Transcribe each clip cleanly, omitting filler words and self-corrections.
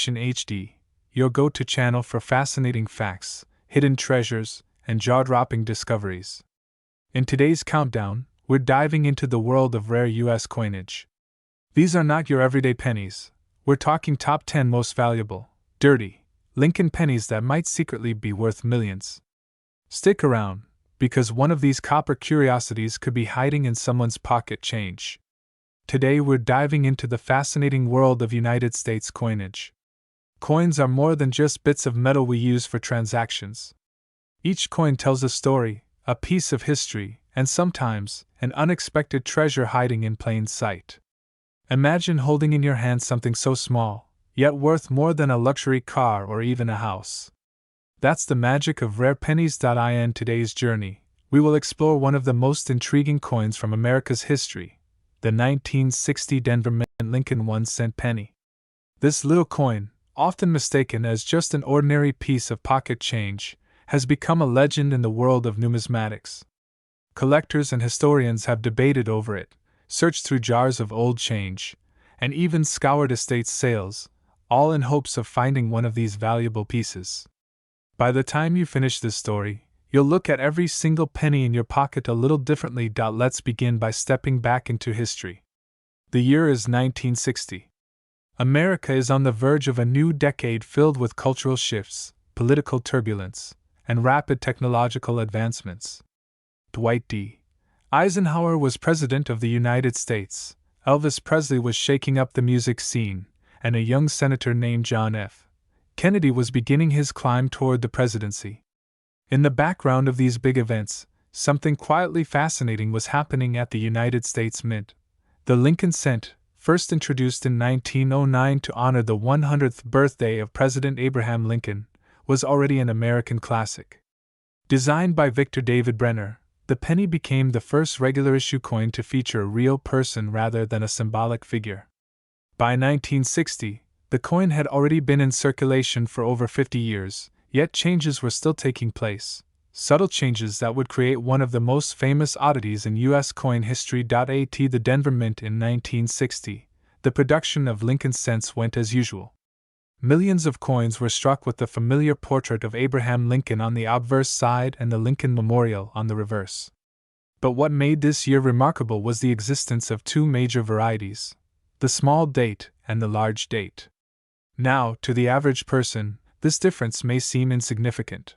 Nation HD, your go-to channel for fascinating facts, hidden treasures, and jaw-dropping discoveries. In today's countdown, we're diving into the world of rare U.S. coinage. These are not your everyday pennies. We're talking top 10 most valuable, dirty, Lincoln pennies that might secretly be worth millions. Stick around, because one of these copper curiosities could be hiding in someone's pocket change. Today we're diving into the fascinating world of United States coinage. Coins are more than just bits of metal we use for transactions. Each coin tells a story, a piece of history, and sometimes, an unexpected treasure hiding in plain sight. Imagine holding in your hand something so small, yet worth more than a luxury car or even a house. That's the magic of rare pennies. In today's journey, we will explore one of the most intriguing coins from America's history, the 1960 Denver Mint Lincoln 1-cent penny. This little coin, often mistaken as just an ordinary piece of pocket change, has become a legend in the world of numismatics. Collectors and historians have debated over it, searched through jars of old change, and even scoured estate sales, all in hopes of finding one of these valuable pieces. By the time you finish this story, you'll look at every single penny in your pocket a little differently. Let's begin by stepping back into history. The year is 1960. America is on the verge of a new decade filled with cultural shifts, political turbulence, and rapid technological advancements. Dwight D. Eisenhower was President of the United States, Elvis Presley was shaking up the music scene, and a young senator named John F. Kennedy was beginning his climb toward the presidency. In the background of these big events, something quietly fascinating was happening at the United States Mint. The Lincoln cent, first introduced in 1909 to honor the 100th birthday of President Abraham Lincoln, was already an American classic. Designed by Victor David Brenner, the penny became the first regular-issue coin to feature a real person rather than a symbolic figure. By 1960, the coin had already been in circulation for over 50 years, yet changes were still taking place, subtle changes that would create one of the most famous oddities in U.S. coin history. At the Denver Mint in 1960, the production of Lincoln cents went as usual. Millions of coins were struck with the familiar portrait of Abraham Lincoln on the obverse side and the Lincoln Memorial on the reverse. But what made this year remarkable was the existence of two major varieties, the small date and the large date. Now, to the average person, this difference may seem insignificant.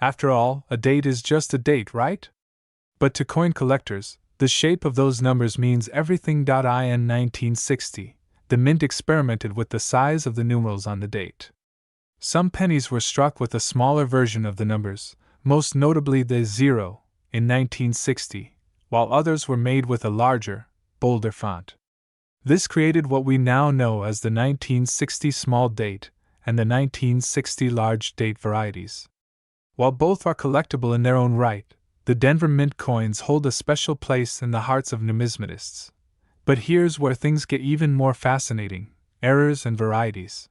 After all, a date is just a date, right? But to coin collectors, the shape of those numbers means everything. In 1960, the Mint experimented with the size of the numerals on the date. Some pennies were struck with a smaller version of the numbers, most notably the 0, in 1960, while others were made with a larger, bolder font. This created what we now know as the 1960 small date and the 1960 large date varieties. While both are collectible in their own right, the Denver Mint coins hold a special place in the hearts of numismatists. But here's where things get even more fascinating: errors and varieties.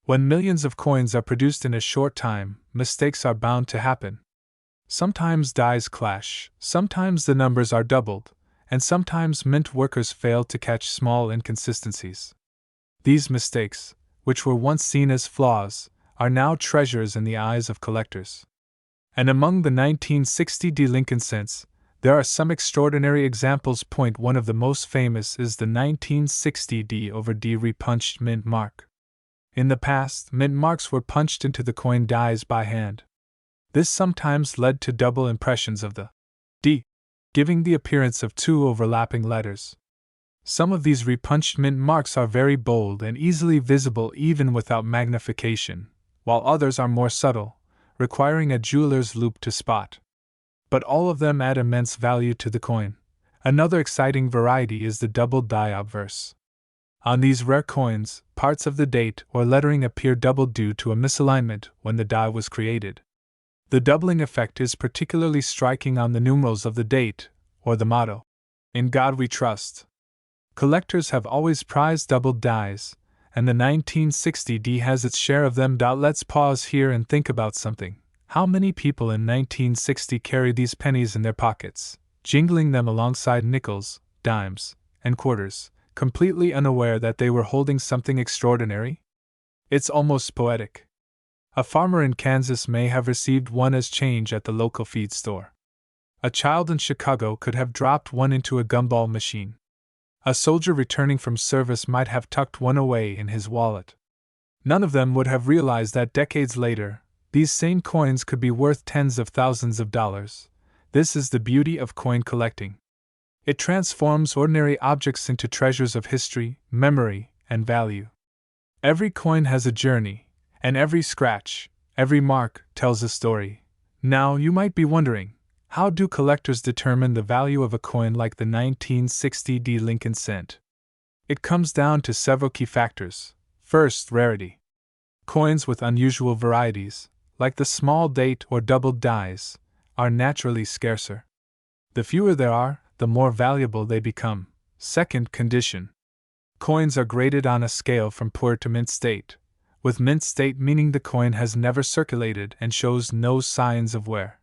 When millions of coins are produced in a short time, mistakes are bound to happen. Sometimes dies clash, sometimes the numbers are doubled, and sometimes mint workers fail to catch small inconsistencies. These mistakes, which were once seen as flaws, are now treasures in the eyes of collectors. And among the 1960 D Lincoln cents, there are some extraordinary examples. One of the most famous is the 1960 D/D repunched mint mark. In the past, mint marks were punched into the coin dies by hand. This sometimes led to double impressions of the D, giving the appearance of two overlapping letters. Some of these repunched mint marks are very bold and easily visible even without magnification, while others are more subtle, requiring a jeweler's loupe to spot. But all of them add immense value to the coin. Another exciting variety is the double die obverse. On these rare coins, parts of the date or lettering appear doubled due to a misalignment when the die was created. The doubling effect is particularly striking on the numerals of the date, or the motto, "In God We Trust." Collectors have always prized doubled dies, and the 1960 D has its share of them. Let's pause here and think about something. How many people in 1960 carried these pennies in their pockets, jingling them alongside nickels, dimes, and quarters, completely unaware that they were holding something extraordinary? It's almost poetic. A farmer in Kansas may have received one as change at the local feed store. A child in Chicago could have dropped one into a gumball machine. A soldier returning from service might have tucked one away in his wallet. None of them would have realized that decades later, these same coins could be worth tens of thousands of dollars. This is the beauty of coin collecting. It transforms ordinary objects into treasures of history, memory, and value. Every coin has a journey, and every scratch, every mark, tells a story. Now you might be wondering, how do collectors determine the value of a coin like the 1960 D Lincoln cent? It comes down to several key factors. First, rarity. Coins with unusual varieties, like the small date or doubled dies, are naturally scarcer. The fewer there are, the more valuable they become. Second, condition. Coins are graded on a scale from poor to mint state, with mint state meaning the coin has never circulated and shows no signs of wear.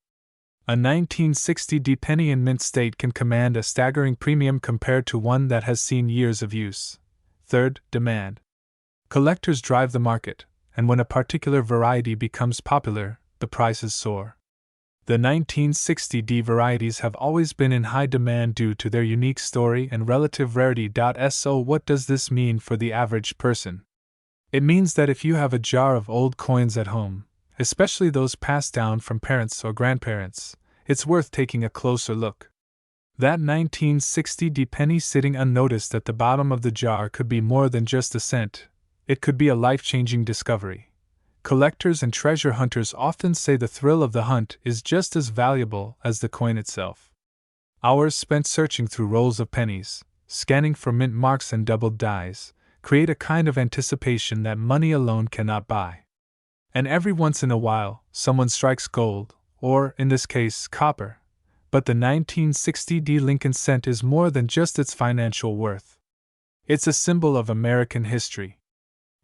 A 1960 D penny in mint state can command a staggering premium compared to one that has seen years of use. Third, demand. Collectors drive the market, and when a particular variety becomes popular, the prices soar. The 1960 D varieties have always been in high demand due to their unique story and relative rarity. So, what does this mean for the average person? It means that if you have a jar of old coins at home, especially those passed down from parents or grandparents, it's worth taking a closer look. That 1960 D penny sitting unnoticed at the bottom of the jar could be more than just a cent. It could be a life-changing discovery. Collectors and treasure hunters often say the thrill of the hunt is just as valuable as the coin itself. Hours spent searching through rolls of pennies, scanning for mint marks and doubled dies, create a kind of anticipation that money alone cannot buy. And every once in a while, someone strikes gold, or, in this case, copper. But the 1960 D Lincoln cent is more than just its financial worth. It's a symbol of American history.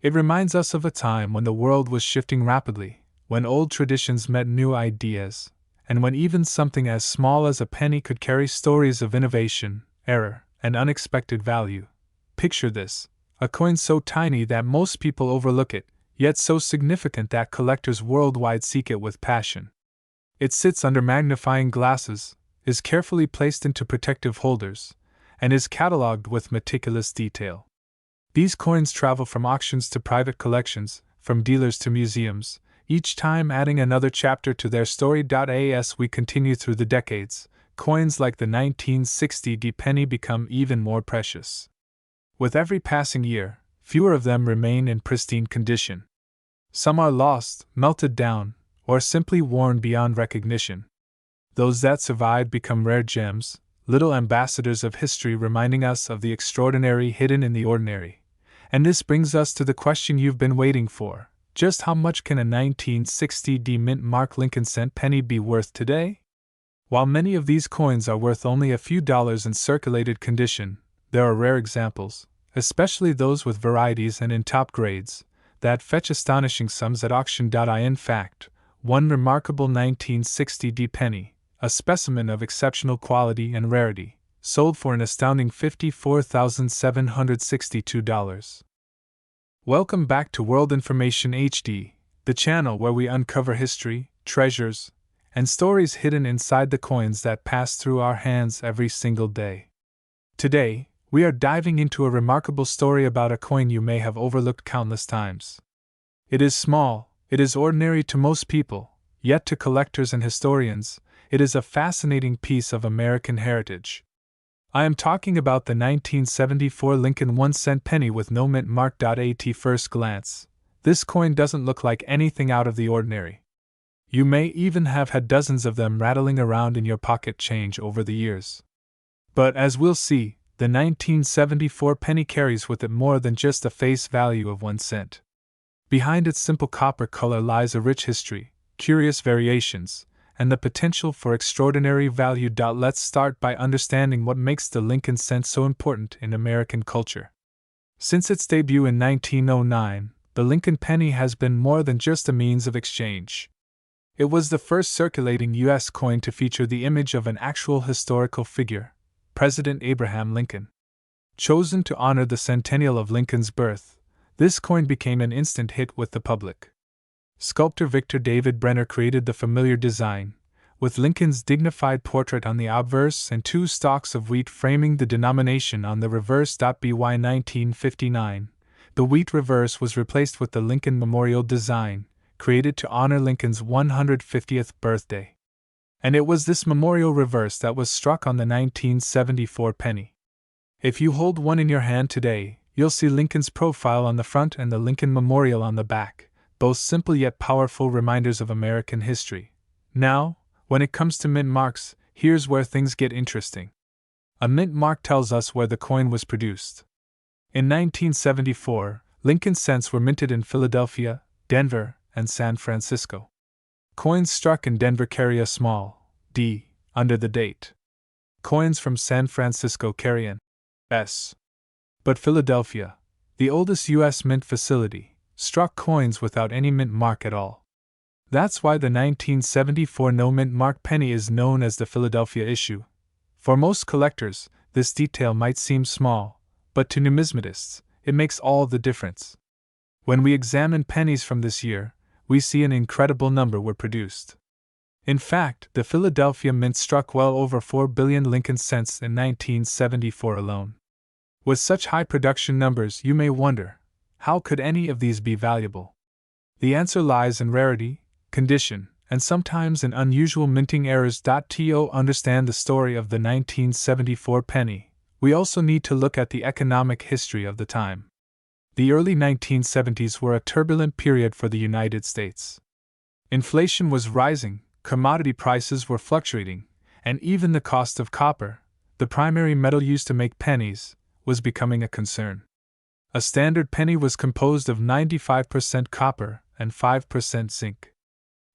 It reminds us of a time when the world was shifting rapidly, when old traditions met new ideas, and when even something as small as a penny could carry stories of innovation, error, and unexpected value. Picture this: a coin so tiny that most people overlook it, yet so significant that collectors worldwide seek it with passion. It sits under magnifying glasses, is carefully placed into protective holders, and is catalogued with meticulous detail. These coins travel from auctions to private collections, from dealers to museums, each time adding another chapter to their story. As we continue through the decades, coins like the 1960 D penny become even more precious. With every passing year, fewer of them remain in pristine condition. Some are lost, melted down, or simply worn beyond recognition. Those that survive become rare gems, little ambassadors of history reminding us of the extraordinary hidden in the ordinary. And this brings us to the question you've been waiting for: just how much can a 1960 D mint mark Lincoln cent penny be worth today? While many of these coins are worth only a few dollars in circulated condition, there are rare examples, especially those with varieties and in top grades, that fetch astonishing sums at auction. In fact, one remarkable 1960 D penny, a specimen of exceptional quality and rarity, sold for an astounding $54,762. Welcome back to World Information HD, the channel where we uncover history, treasures, and stories hidden inside the coins that pass through our hands every single day. Today, we are diving into a remarkable story about a coin you may have overlooked countless times. It is small, it is ordinary to most people, yet to collectors and historians, it is a fascinating piece of American heritage. I am talking about the 1974 Lincoln 1-cent penny with no mint mark. At first glance, this coin doesn't look like anything out of the ordinary. You may even have had dozens of them rattling around in your pocket change over the years. But as we'll see, the 1974 penny carries with it more than just a face value of 1 cent. Behind its simple copper color lies a rich history, curious variations, and the potential for extraordinary value. Let's start by understanding what makes the Lincoln cent so important in American culture. Since its debut in 1909, the Lincoln penny has been more than just a means of exchange. It was the first circulating U.S. coin to feature the image of an actual historical figure, President Abraham Lincoln. Chosen to honor the centennial of Lincoln's birth, This coin became an instant hit with the public. Sculptor Victor David Brenner created the familiar design, with Lincoln's dignified portrait on the obverse and 2 stalks of wheat framing the denomination on the reverse. By 1959, the wheat reverse was replaced with the Lincoln Memorial design, created to honor Lincoln's 150th birthday. And it was this memorial reverse that was struck on the 1974 penny. If you hold one in your hand today, you'll see Lincoln's profile on the front and the Lincoln Memorial on the back, both simple yet powerful reminders of American history. Now, when it comes to mint marks, here's where things get interesting. A mint mark tells us where the coin was produced. In 1974, Lincoln cents were minted in Philadelphia, Denver, and San Francisco. Coins struck in Denver carry a small d under the date. Coins from San Francisco carry an s. But Philadelphia, the oldest U.S. mint facility, struck coins without any mint mark at all. That's why the 1974 no mint mark penny is known as the Philadelphia issue. For most collectors, this detail might seem small, but to numismatists, it makes all the difference. When we examine pennies from this year, we see an incredible number were produced. In fact, the Philadelphia Mint struck well over 4 billion Lincoln cents in 1974 alone. With such high production numbers, you may wonder, how could any of these be valuable? The answer lies in rarity, condition, and sometimes in unusual minting errors. To understand the story of the 1974 penny, we also need to look at the economic history of the time. The early 1970s were a turbulent period for the United States. Inflation was rising, commodity prices were fluctuating, and even the cost of copper, the primary metal used to make pennies, was becoming a concern. A standard penny was composed of 95% copper and 5% zinc.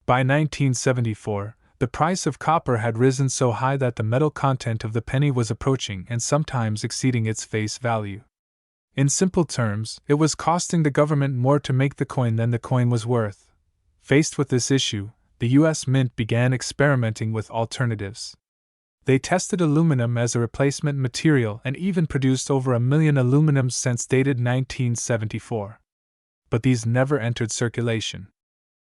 By 1974, the price of copper had risen so high that the metal content of the penny was approaching and sometimes exceeding its face value. In simple terms, it was costing the government more to make the coin than the coin was worth. Faced with this issue, the U.S. Mint began experimenting with alternatives. They tested aluminum as a replacement material and even produced over 1 million aluminum cents dated 1974. But these never entered circulation.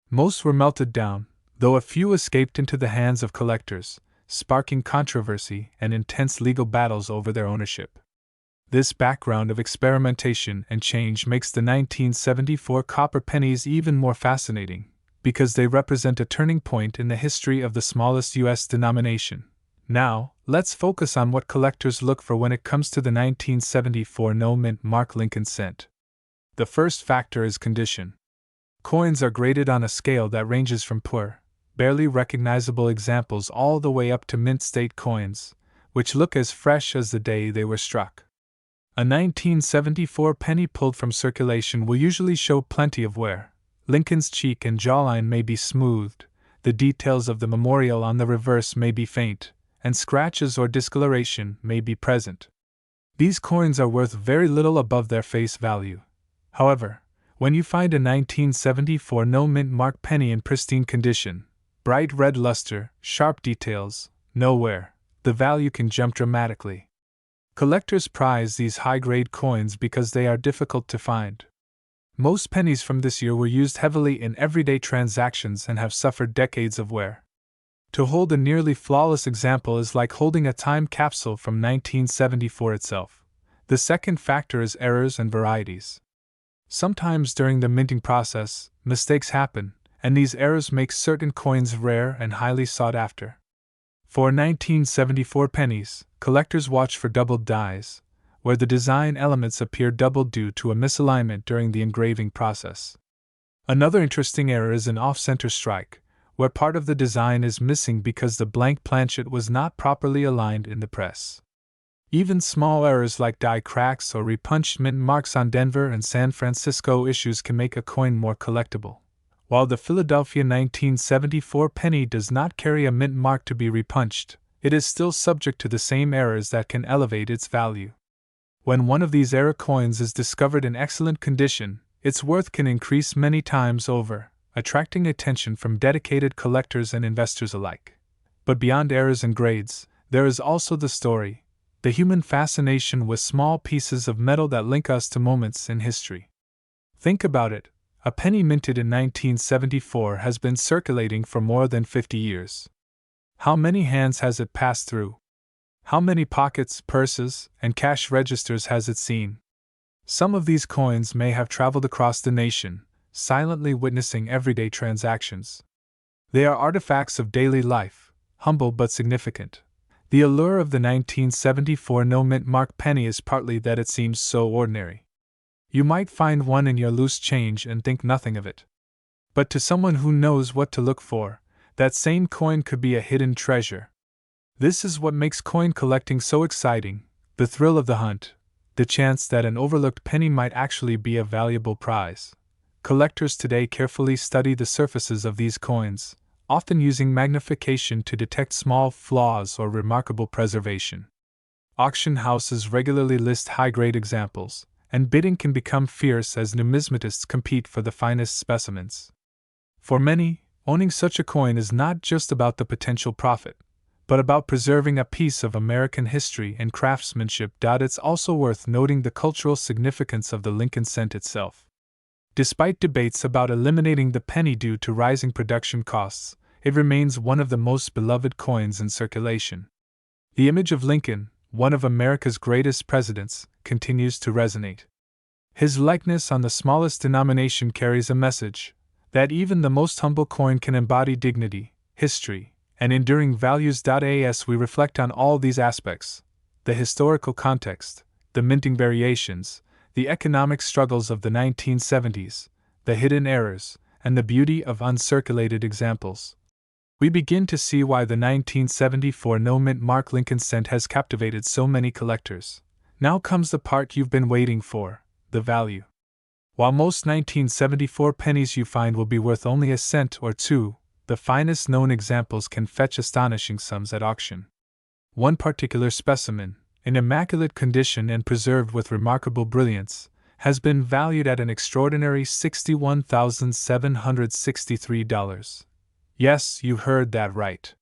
Most were melted down, though a few escaped into the hands of collectors, sparking controversy and intense legal battles over their ownership. This background of experimentation and change makes the 1974 copper pennies even more fascinating, because they represent a turning point in the history of the smallest U.S. denomination. Now, let's focus on what collectors look for when it comes to the 1974 no mint mark Lincoln cent. The first factor is condition. Coins are graded on a scale that ranges from poor, barely recognizable examples all the way up to mint state coins, which look as fresh as the day they were struck. A 1974 penny pulled from circulation will usually show plenty of wear. Lincoln's cheek and jawline may be smoothed, the details of the memorial on the reverse may be faint, and scratches or discoloration may be present. These coins are worth very little above their face value. However, when you find a 1974 no mint mark penny in pristine condition, bright red luster, sharp details, no wear, the value can jump dramatically. Collectors prize these high-grade coins because they are difficult to find. Most pennies from this year were used heavily in everyday transactions and have suffered decades of wear. To hold a nearly flawless example is like holding a time capsule from 1974 itself. The second factor is errors and varieties. Sometimes during the minting process, mistakes happen, and these errors make certain coins rare and highly sought after. For 1974 pennies, collectors watch for doubled dies, where the design elements appear doubled due to a misalignment during the engraving process. Another interesting error is an off-center strike, where part of the design is missing because the blank planchet was not properly aligned in the press. Even small errors like die cracks or repunched mint marks on Denver and San Francisco issues can make a coin more collectible. While the Philadelphia 1974 penny does not carry a mint mark to be repunched, it is still subject to the same errors that can elevate its value. When one of these error coins is discovered in excellent condition, its worth can increase many times over, attracting attention from dedicated collectors and investors alike. But beyond errors and grades, there is also the story, the human fascination with small pieces of metal that link us to moments in history. Think about it, a penny minted in 1974 has been circulating for more than 50 years. How many hands has it passed through? How many pockets, purses, and cash registers has it seen? Some of these coins may have traveled across the nation, silently witnessing everyday transactions. They are artifacts of daily life, humble but significant. The allure of the 1974 no-mint mark penny is partly that it seems so ordinary. You might find one in your loose change and think nothing of it. But to someone who knows what to look for, that same coin could be a hidden treasure. This is what makes coin collecting so exciting, the thrill of the hunt, the chance that an overlooked penny might actually be a valuable prize. Collectors today carefully study the surfaces of these coins, often using magnification to detect small flaws or remarkable preservation. Auction houses regularly list high-grade examples, and bidding can become fierce as numismatists compete for the finest specimens. For many, owning such a coin is not just about the potential profit, but about preserving a piece of American history and craftsmanship. It's also worth noting the cultural significance of the Lincoln cent itself. Despite debates about eliminating the penny due to rising production costs, it remains one of the most beloved coins in circulation. The image of Lincoln, one of America's greatest presidents, continues to resonate. His likeness on the smallest denomination carries a message that even the most humble coin can embody dignity, history, and enduring values. As we reflect on all these aspects, the historical context, the minting variations, the economic struggles of the 1970s, the hidden errors, and the beauty of uncirculated examples, we begin to see why the 1974 no-mint mark Lincoln cent has captivated so many collectors. Now comes the part you've been waiting for, the value. While most 1974 pennies you find will be worth only a cent or two, the finest known examples can fetch astonishing sums at auction. One particular specimen, in immaculate condition and preserved with remarkable brilliance, has been valued at an extraordinary $61,763. Yes, you heard that right.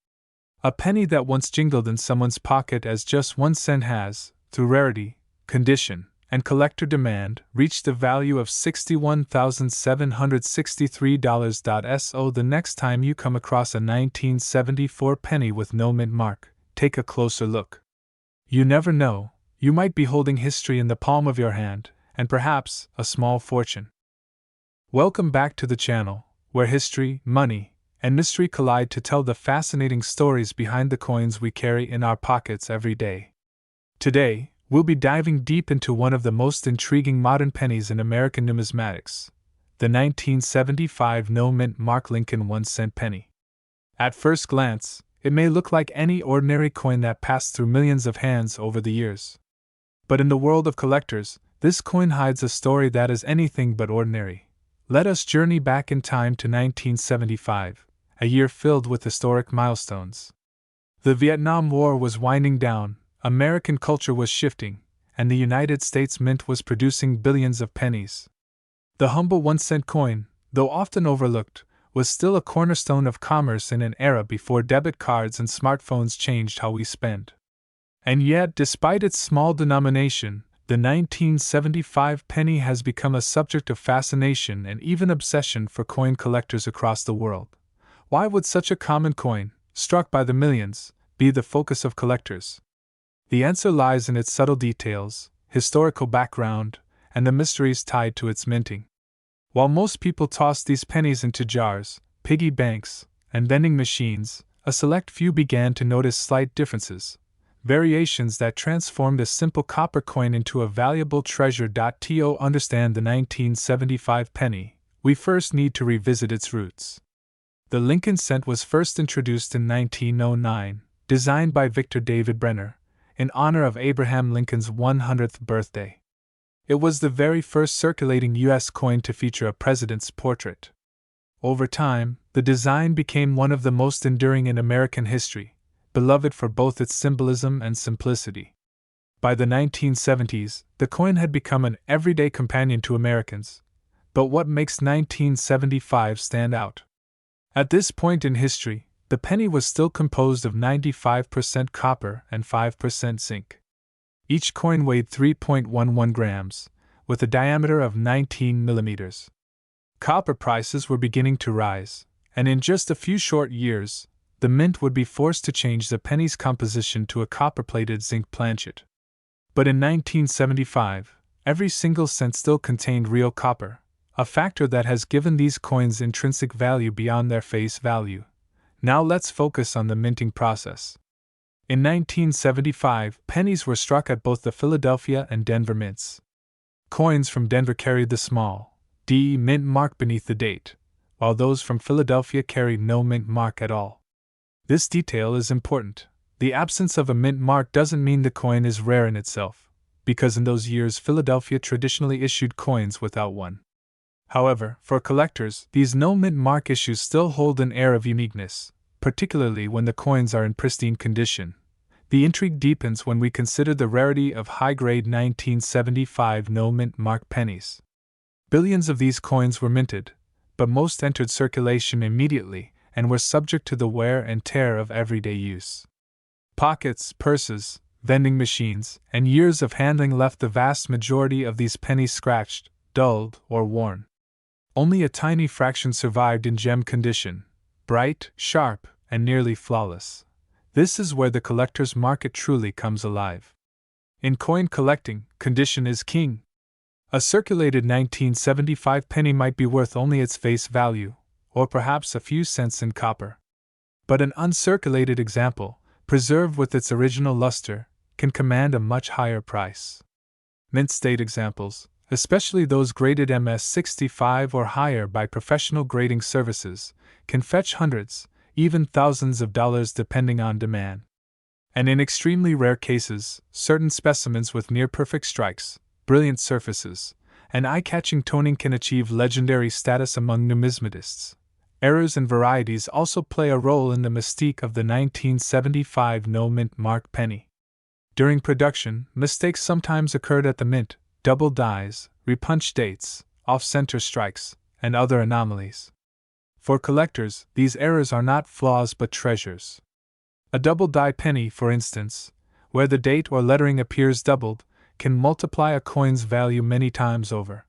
A penny that once jingled in someone's pocket as just 1 cent has, through rarity, condition, and collector demand, reached the value of $61,763. So the next time you come across a 1974 penny with no mint mark, take a closer look. You never know, you might be holding history in the palm of your hand, and perhaps a small fortune. Welcome back to the channel, where history, money, and mystery collide to tell the fascinating stories behind the coins we carry in our pockets every day. Today, we'll be diving deep into one of the most intriguing modern pennies in American numismatics, the 1975 no-mint mark Lincoln 1-cent penny. At first glance, it may look like any ordinary coin that passed through millions of hands over the years. But in the world of collectors, this coin hides a story that is anything but ordinary. Let us journey back in time to 1975, a year filled with historic milestones. The Vietnam War was winding down, American culture was shifting, and the United States Mint was producing billions of pennies. The humble 1-cent coin, though often overlooked, was still a cornerstone of commerce in an era before debit cards and smartphones changed how we spend. And yet, despite its small denomination, the 1975 penny has become a subject of fascination and even obsession for coin collectors across the world. Why would such a common coin, struck by the millions, be the focus of collectors? The answer lies in its subtle details, historical background, and the mysteries tied to its minting. While most people toss these pennies into jars, piggy banks, and vending machines, a select few began to notice slight differences, variations that transformed a simple copper coin into a valuable treasure. To understand the 1975 penny, we first need to revisit its roots. The Lincoln cent was first introduced in 1909, designed by Victor David Brenner, in honor of Abraham Lincoln's 100th birthday. It was the very first circulating U.S. coin to feature a president's portrait. Over time, the design became one of the most enduring in American history, beloved for both its symbolism and simplicity. By the 1970s, the coin had become an everyday companion to Americans. But what makes 1975 stand out? At this point in history, the penny was still composed of 95% copper and 5% zinc. Each coin weighed 3.11 grams, with a diameter of 19 millimeters. Copper prices were beginning to rise, and in just a few short years, the mint would be forced to change the penny's composition to a copper-plated zinc planchet. But in 1975, every single cent still contained real copper, a factor that has given these coins intrinsic value beyond their face value. Now let's focus on the minting process. In 1975, pennies were struck at both the Philadelphia and Denver mints. Coins from Denver carried the small D mint mark beneath the date, while those from Philadelphia carried no mint mark at all. This detail is important. The absence of a mint mark doesn't mean the coin is rare in itself, because in those years Philadelphia traditionally issued coins without one. However, for collectors, these no mint mark issues still hold an air of uniqueness, particularly when the coins are in pristine condition. The intrigue deepens when we consider the rarity of high-grade 1975 no mint mark pennies. Billions of these coins were minted, but most entered circulation immediately and were subject to the wear and tear of everyday use. Pockets, purses, vending machines, and years of handling left the vast majority of these pennies scratched, dulled, or worn. Only a tiny fraction survived in gem condition, bright, sharp, and nearly flawless. This is where the collector's market truly comes alive. In coin collecting, condition is king. A circulated 1975 penny might be worth only its face value, or perhaps a few cents in copper. But an uncirculated example, preserved with its original luster, can command a much higher price. Mint state examples, especially those graded MS-65 or higher by professional grading services, can fetch hundreds, even thousands of dollars depending on demand. And in extremely rare cases, certain specimens with near-perfect strikes, brilliant surfaces, and eye-catching toning can achieve legendary status among numismatists. Errors and varieties also play a role in the mystique of the 1975 no mint mark penny. During production, mistakes sometimes occurred at the mint: double dies, repunch dates, off-center strikes, and other anomalies. For collectors, these errors are not flaws but treasures. A double die penny, for instance, where the date or lettering appears doubled, can multiply a coin's value many times over.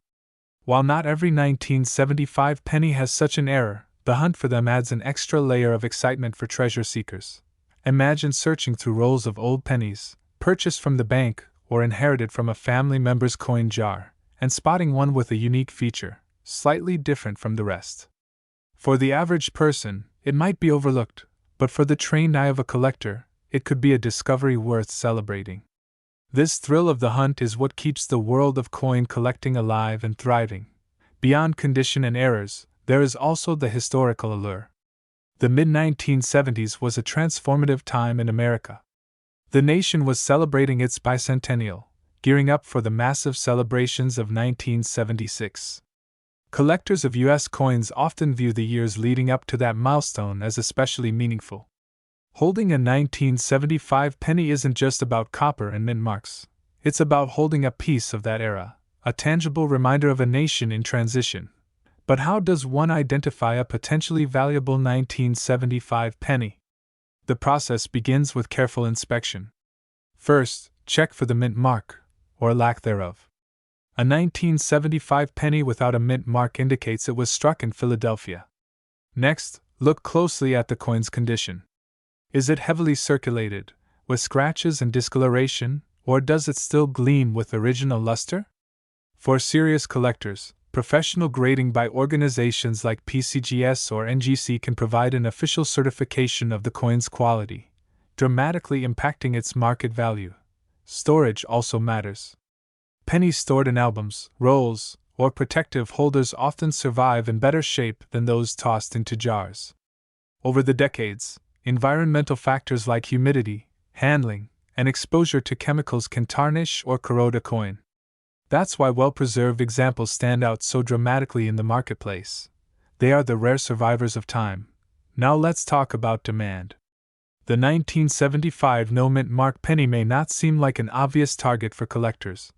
While not every 1975 penny has such an error, the hunt for them adds an extra layer of excitement for treasure seekers. Imagine searching through rolls of old pennies, purchased from the bank or inherited from a family member's coin jar, and spotting one with a unique feature, slightly different from the rest. For the average person, it might be overlooked, but for the trained eye of a collector, it could be a discovery worth celebrating. This thrill of the hunt is what keeps the world of coin collecting alive and thriving. Beyond condition and errors, there is also the historical allure. The mid-1970s was a transformative time in America. The nation was celebrating its bicentennial, gearing up for the massive celebrations of 1976. Collectors of U.S. coins often view the years leading up to that milestone as especially meaningful. Holding a 1975 penny isn't just about copper and mint marks. It's about holding a piece of that era, a tangible reminder of a nation in transition. But how does one identify a potentially valuable 1975 penny? The process begins with careful inspection. First, check for the mint mark, or lack thereof. A 1975 penny without a mint mark indicates it was struck in Philadelphia. Next, look closely at the coin's condition. Is it heavily circulated, with scratches and discoloration, or does it still gleam with original luster? For serious collectors, professional grading by organizations like PCGS or NGC can provide an official certification of the coin's quality, dramatically impacting its market value. Storage also matters. Pennies stored in albums, rolls, or protective holders often survive in better shape than those tossed into jars. Over the decades, environmental factors like humidity, handling, and exposure to chemicals can tarnish or corrode a coin. That's why well-preserved examples stand out so dramatically in the marketplace. They are the rare survivors of time. Now let's talk about demand. The 1975 no mint mark penny may not seem like an obvious target for collectors,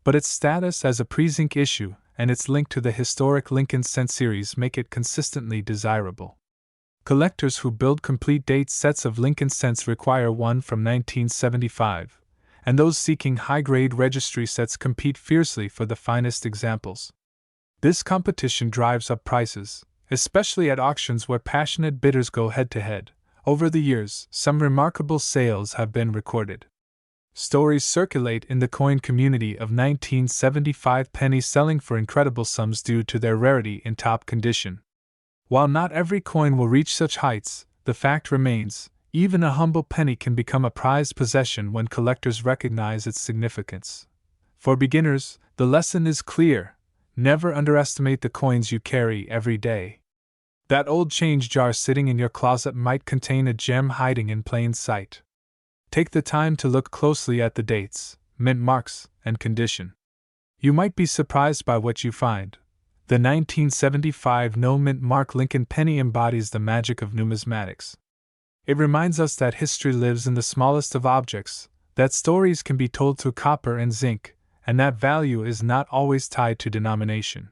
but its status as a pre-zinc issue and its link to the historic Lincoln cent series make it consistently desirable. Collectors who build complete date sets of Lincoln cents require one from 1975, and those seeking high-grade registry sets compete fiercely for the finest examples. This competition drives up prices, especially at auctions where passionate bidders go head-to-head. Over the years, some remarkable sales have been recorded. Stories circulate in the coin community of 1975 pennies selling for incredible sums due to their rarity in top condition. While not every coin will reach such heights, the fact remains, even a humble penny can become a prized possession when collectors recognize its significance. For beginners, the lesson is clear: never underestimate the coins you carry every day. That old change jar sitting in your closet might contain a gem hiding in plain sight. Take the time to look closely at the dates, mint marks, and condition. You might be surprised by what you find. The 1975 no mint mark Lincoln penny embodies the magic of numismatics. It reminds us that history lives in the smallest of objects, that stories can be told through copper and zinc, and that value is not always tied to denomination.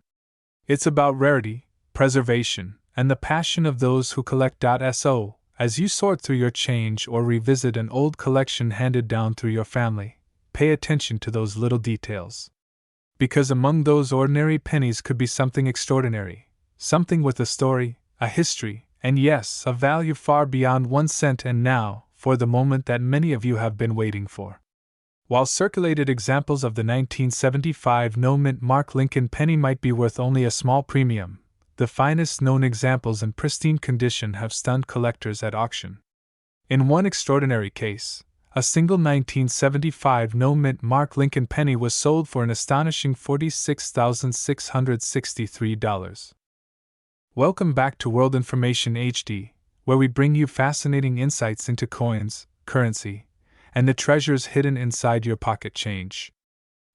It's about rarity, preservation, and the passion of those who collect. So, as you sort through your change or revisit an old collection handed down through your family, pay attention to those little details. Because among those ordinary pennies could be something extraordinary, something with a story, a history, and yes, a value far beyond 1 cent. And now, for the moment that many of you have been waiting for. While circulated examples of the 1975 no mint mark Lincoln penny might be worth only a small premium, the finest known examples in pristine condition have stunned collectors at auction. In one extraordinary case, a single 1975 no mint mark Lincoln penny was sold for an astonishing $46,663. Welcome back to World Information HD, where we bring you fascinating insights into coins, currency, and the treasures hidden inside your pocket change.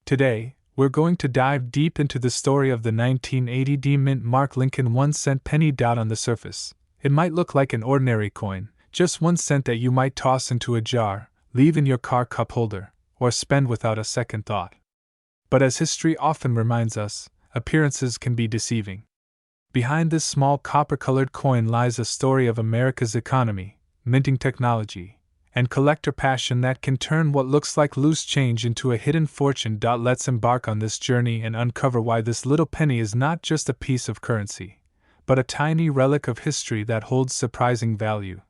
Today, we're going to dive deep into the story of the 1980 mint mark Lincoln 1 cent penny. On the surface, it might look like an ordinary coin, just 1 cent that you might toss into a jar, leave in your car cup holder, or spend without a second thought. But as history often reminds us, appearances can be deceiving. Behind this small copper-colored coin lies a story of America's economy, minting technology, and collector passion that can turn what looks like loose change into a hidden fortune. Let's embark on this journey and uncover why this little penny is not just a piece of currency, but a tiny relic of history that holds surprising value.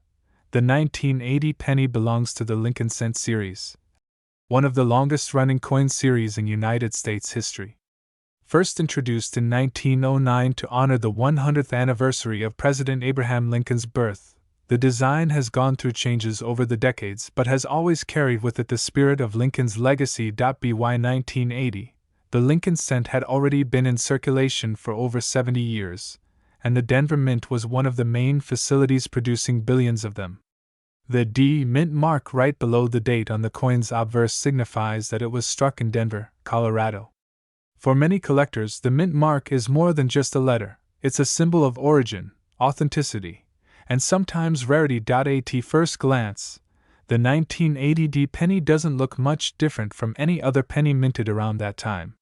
The 1980 penny belongs to the Lincoln Cent series, one of the longest-running coin series in United States history. First introduced in 1909 to honor the 100th anniversary of President Abraham Lincoln's birth, the design has gone through changes over the decades but has always carried with it the spirit of Lincoln's legacy. By 1980, the Lincoln Cent had already been in circulation for over 70 years, and the Denver Mint was one of the main facilities producing billions of them. The D Mint mark right below the date on the coin's obverse signifies that it was struck in Denver, Colorado. For many collectors, the mint mark is more than just a letter, it's a symbol of origin, authenticity, and sometimes rarity. At first glance, the 1980 penny doesn't look much different from any other penny minted around that time.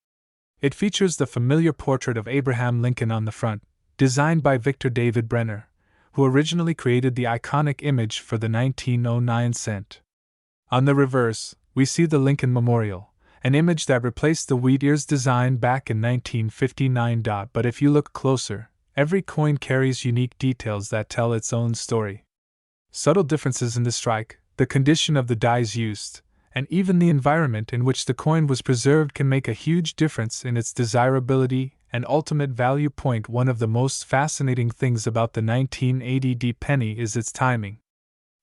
It features the familiar portrait of Abraham Lincoln on the front, designed by Victor David Brenner, who originally created the iconic image for the 1909 cent. On the reverse, we see the Lincoln Memorial, an image that replaced the wheat ears design back in 1959. But if you look closer, every coin carries unique details that tell its own story. Subtle differences in the strike, the condition of the dies used, and even the environment in which the coin was preserved can make a huge difference in its desirability and ultimate value. One of the most fascinating things about the 1980 penny is its timing.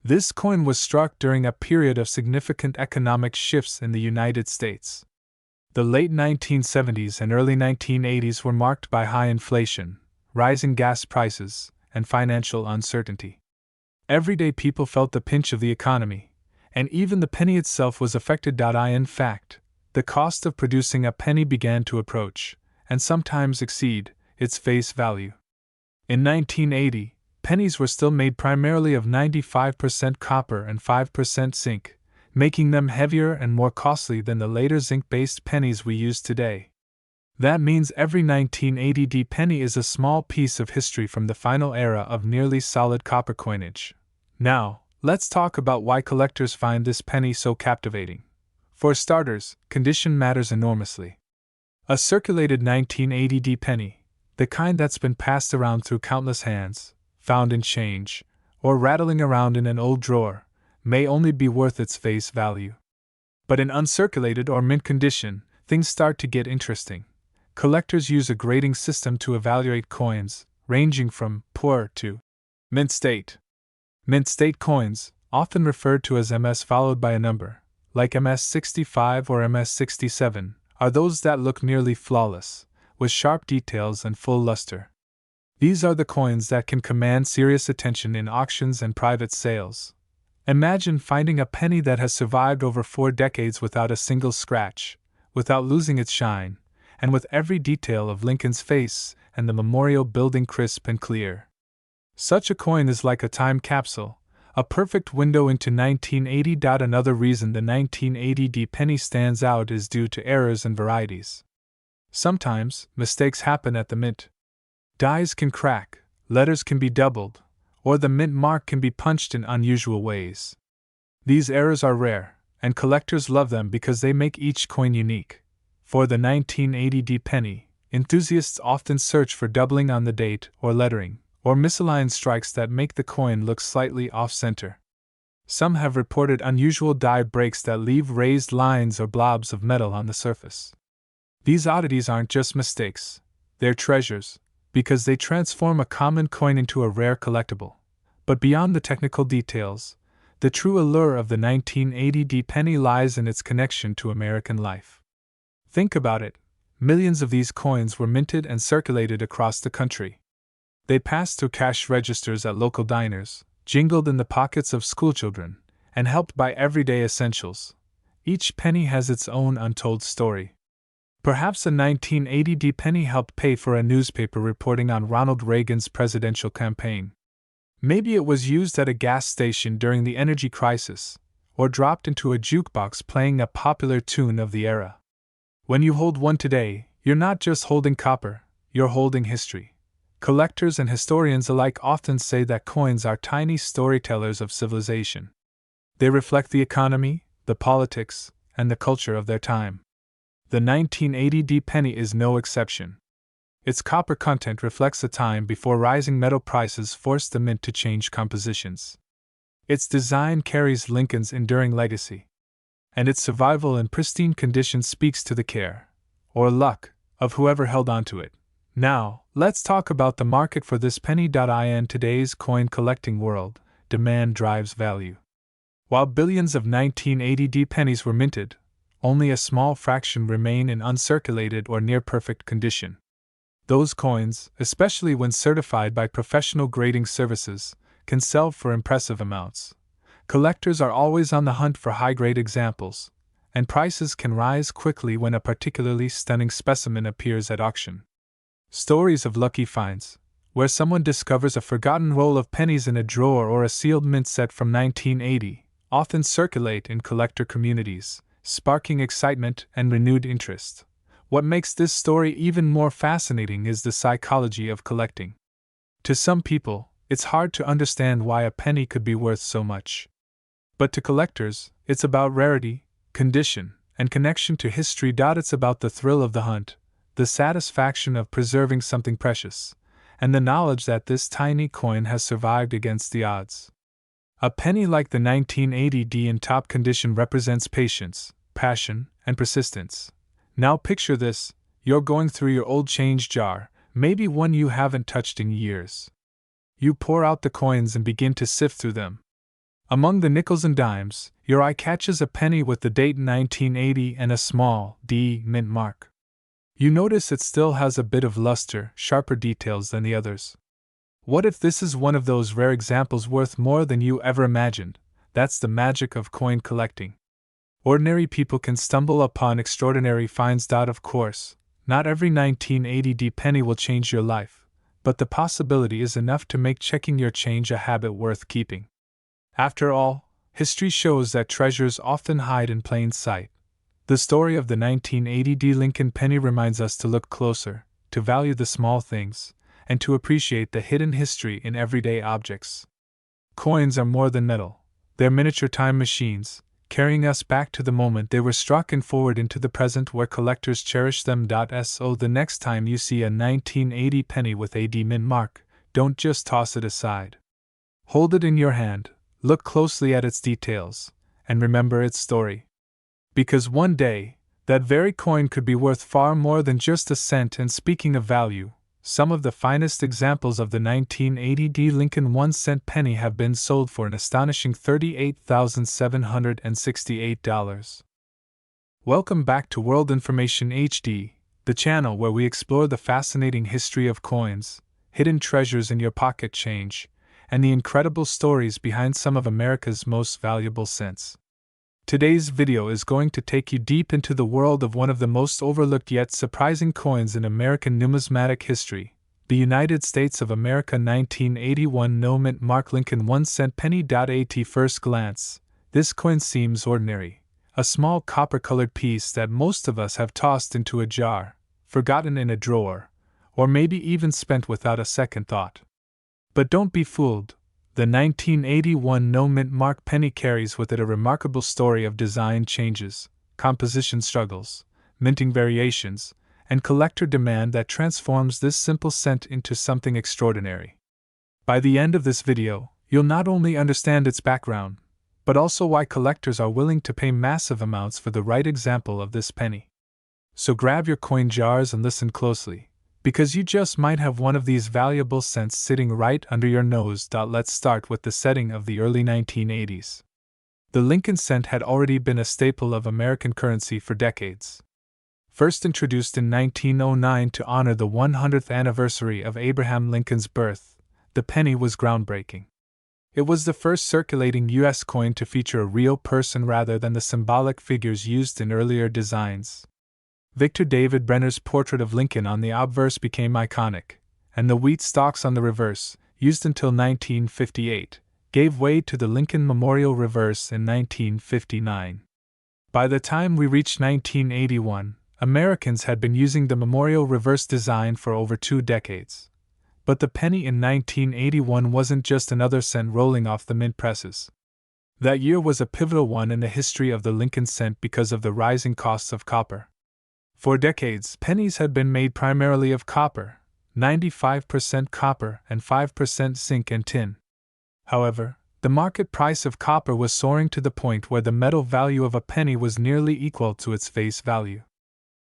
This coin was struck during a period of significant economic shifts in the United States. The late 1970s and early 1980s were marked by high inflation, rising gas prices, and financial uncertainty. Everyday people felt the pinch of the economy, and even the penny itself was affected. In fact, the cost of producing a penny began to approach, and sometimes exceed, its face value. In 1980, pennies were still made primarily of 95% copper and 5% zinc, making them heavier and more costly than the later zinc-based pennies we use today. That means every 1980 penny is a small piece of history from the final era of nearly solid copper coinage. Now, let's talk about why collectors find this penny so captivating. For starters, condition matters enormously. A circulated 1980 penny, the kind that's been passed around through countless hands, found in change, or rattling around in an old drawer, may only be worth its face value. But in uncirculated or mint condition, things start to get interesting. Collectors use a grading system to evaluate coins, ranging from poor to mint state. Mint state coins, often referred to as MS followed by a number, like MS65 or MS67, are those that look nearly flawless, with sharp details and full luster. These are the coins that can command serious attention in auctions and private sales. Imagine finding a penny that has survived over 4 decades without a single scratch, without losing its shine, and with every detail of Lincoln's face and the Memorial Building crisp and clear. Such a coin is like a time capsule, a perfect window into 1980. Another reason the 1980 penny stands out is due to errors and varieties. Sometimes, mistakes happen at the mint. Dies can crack, letters can be doubled, or the mint mark can be punched in unusual ways. These errors are rare, and collectors love them because they make each coin unique. For the 1980 penny, enthusiasts often search for doubling on the date or lettering, or misaligned strikes that make the coin look slightly off-center. Some have reported unusual die breaks that leave raised lines or blobs of metal on the surface. These oddities aren't just mistakes, they're treasures, because they transform a common coin into a rare collectible. But beyond the technical details, the true allure of the 1980 penny lies in its connection to American life. Think about it, millions of these coins were minted and circulated across the country. They passed through cash registers at local diners, jingled in the pockets of schoolchildren, and helped buy everyday essentials. Each penny has its own untold story. Perhaps a 1980 penny helped pay for a newspaper reporting on Ronald Reagan's presidential campaign. Maybe it was used at a gas station during the energy crisis, or dropped into a jukebox playing a popular tune of the era. When you hold one today, you're not just holding copper, you're holding history. Collectors and historians alike often say that coins are tiny storytellers of civilization. They reflect the economy, the politics, and the culture of their time. The 1980 penny is no exception. Its copper content reflects a time before rising metal prices forced the mint to change compositions. Its design carries Lincoln's enduring legacy. And its survival in pristine condition speaks to the care, or luck, of whoever held onto it. Now, let's talk about the market for this penny. In today's coin collecting world, demand drives value. While billions of 1980 pennies were minted, only a small fraction remain in uncirculated or near perfect condition. Those coins, especially when certified by professional grading services, can sell for impressive amounts. Collectors are always on the hunt for high-grade examples, and prices can rise quickly when a particularly stunning specimen appears at auction. Stories of lucky finds, where someone discovers a forgotten roll of pennies in a drawer or a sealed mint set from 1980, often circulate in collector communities, sparking excitement and renewed interest. What makes this story even more fascinating is the psychology of collecting. To some people, it's hard to understand why a penny could be worth so much. But to collectors, it's about rarity, condition, and connection to history. It's about the thrill of the hunt, the satisfaction of preserving something precious, and the knowledge that this tiny coin has survived against the odds. A penny like the 1980 in top condition represents patience, passion, and persistence. Now picture this: you're going through your old change jar, maybe one you haven't touched in years. You pour out the coins and begin to sift through them. Among the nickels and dimes, your eye catches a penny with the date 1980 and a small D mint mark. You notice it still has a bit of luster, sharper details than the others. What if this is one of those rare examples worth more than you ever imagined? That's the magic of coin collecting. Ordinary people can stumble upon extraordinary finds. Of course, not every 1980 penny will change your life, but the possibility is enough to make checking your change a habit worth keeping. After all, history shows that treasures often hide in plain sight. The story of the 1980 Lincoln penny reminds us to look closer, to value the small things, and to appreciate the hidden history in everyday objects. Coins are more than metal. They're miniature time machines, carrying us back to the moment they were struck and forward into the present where collectors cherish them. So the next time you see a 1980 penny with a D mint mark, don't just toss it aside. Hold it in your hand, look closely at its details, and remember its story. Because one day, that very coin could be worth far more than just a cent. And speaking of value, some of the finest examples of the 1980 D Lincoln 1-cent penny have been sold for an astonishing $38,768. Welcome back to World Information HD, the channel where we explore the fascinating history of coins, hidden treasures in your pocket change, and the incredible stories behind some of America's most valuable cents. Today's video is going to take you deep into the world of one of the most overlooked yet surprising coins in American numismatic history, the United States of America 1981 no mint mark Lincoln 1-cent penny. At first glance, this coin seems ordinary, a small copper-colored piece that most of us have tossed into a jar, forgotten in a drawer, or maybe even spent without a second thought. But don't be fooled. The 1981 no mint mark penny carries with it a remarkable story of design changes, composition struggles, minting variations, and collector demand that transforms this simple cent into something extraordinary. By the end of this video, you'll not only understand its background, but also why collectors are willing to pay massive amounts for the right example of this penny. So grab your coin jars and listen closely, because you just might have one of these valuable cents sitting right under your nose. Let's start with the setting of the early 1980s. The Lincoln cent had already been a staple of American currency for decades. First introduced in 1909 to honor the 100th anniversary of Abraham Lincoln's birth, the penny was groundbreaking. It was the first circulating U.S. coin to feature a real person rather than the symbolic figures used in earlier designs. Victor David Brenner's portrait of Lincoln on the obverse became iconic, and the wheat stalks on the reverse, used until 1958, gave way to the Lincoln Memorial reverse in 1959. By the time we reached 1981, Americans had been using the Memorial reverse design for over 2 decades. But the penny in 1981 wasn't just another cent rolling off the mint presses. That year was a pivotal one in the history of the Lincoln cent because of the rising costs of copper. For decades, pennies had been made primarily of copper, 95% copper and 5% zinc and tin. However, the market price of copper was soaring to the point where the metal value of a penny was nearly equal to its face value.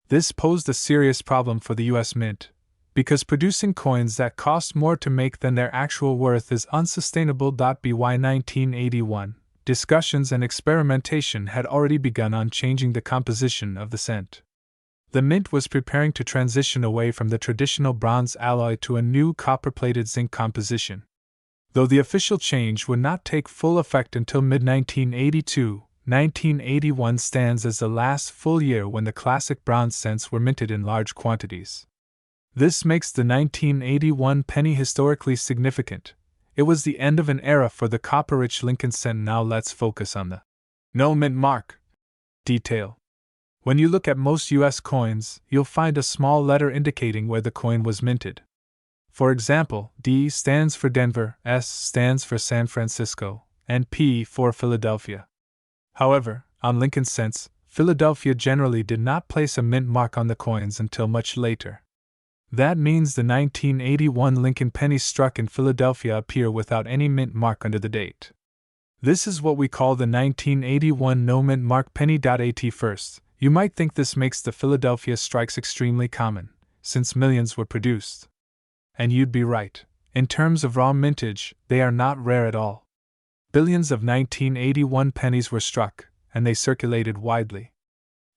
This posed a serious problem for the U.S. Mint, because producing coins that cost more to make than their actual worth is unsustainable. By 1981, discussions and experimentation had already begun on changing the composition of the cent. The mint was preparing to transition away from the traditional bronze alloy to a new copper-plated zinc composition. Though the official change would not take full effect until mid-1982, 1981 stands as the last full year when the classic bronze cents were minted in large quantities. This makes the 1981 penny historically significant. It was the end of an era for the copper-rich Lincoln cent. Now let's focus on the no mint mark detail. When you look at most U.S. coins, you'll find a small letter indicating where the coin was minted. For example, D stands for Denver, S stands for San Francisco, and P for Philadelphia. However, on Lincoln cents, Philadelphia generally did not place a mint mark on the coins until much later. That means the 1981 Lincoln pennies struck in Philadelphia appear without any mint mark under the date. This is what we call the 1981 no mint mark penny. At first, you might think this makes the Philadelphia strikes extremely common, since millions were produced. And you'd be right. In terms of raw mintage, they are not rare at all. Billions of 1981 pennies were struck, and they circulated widely.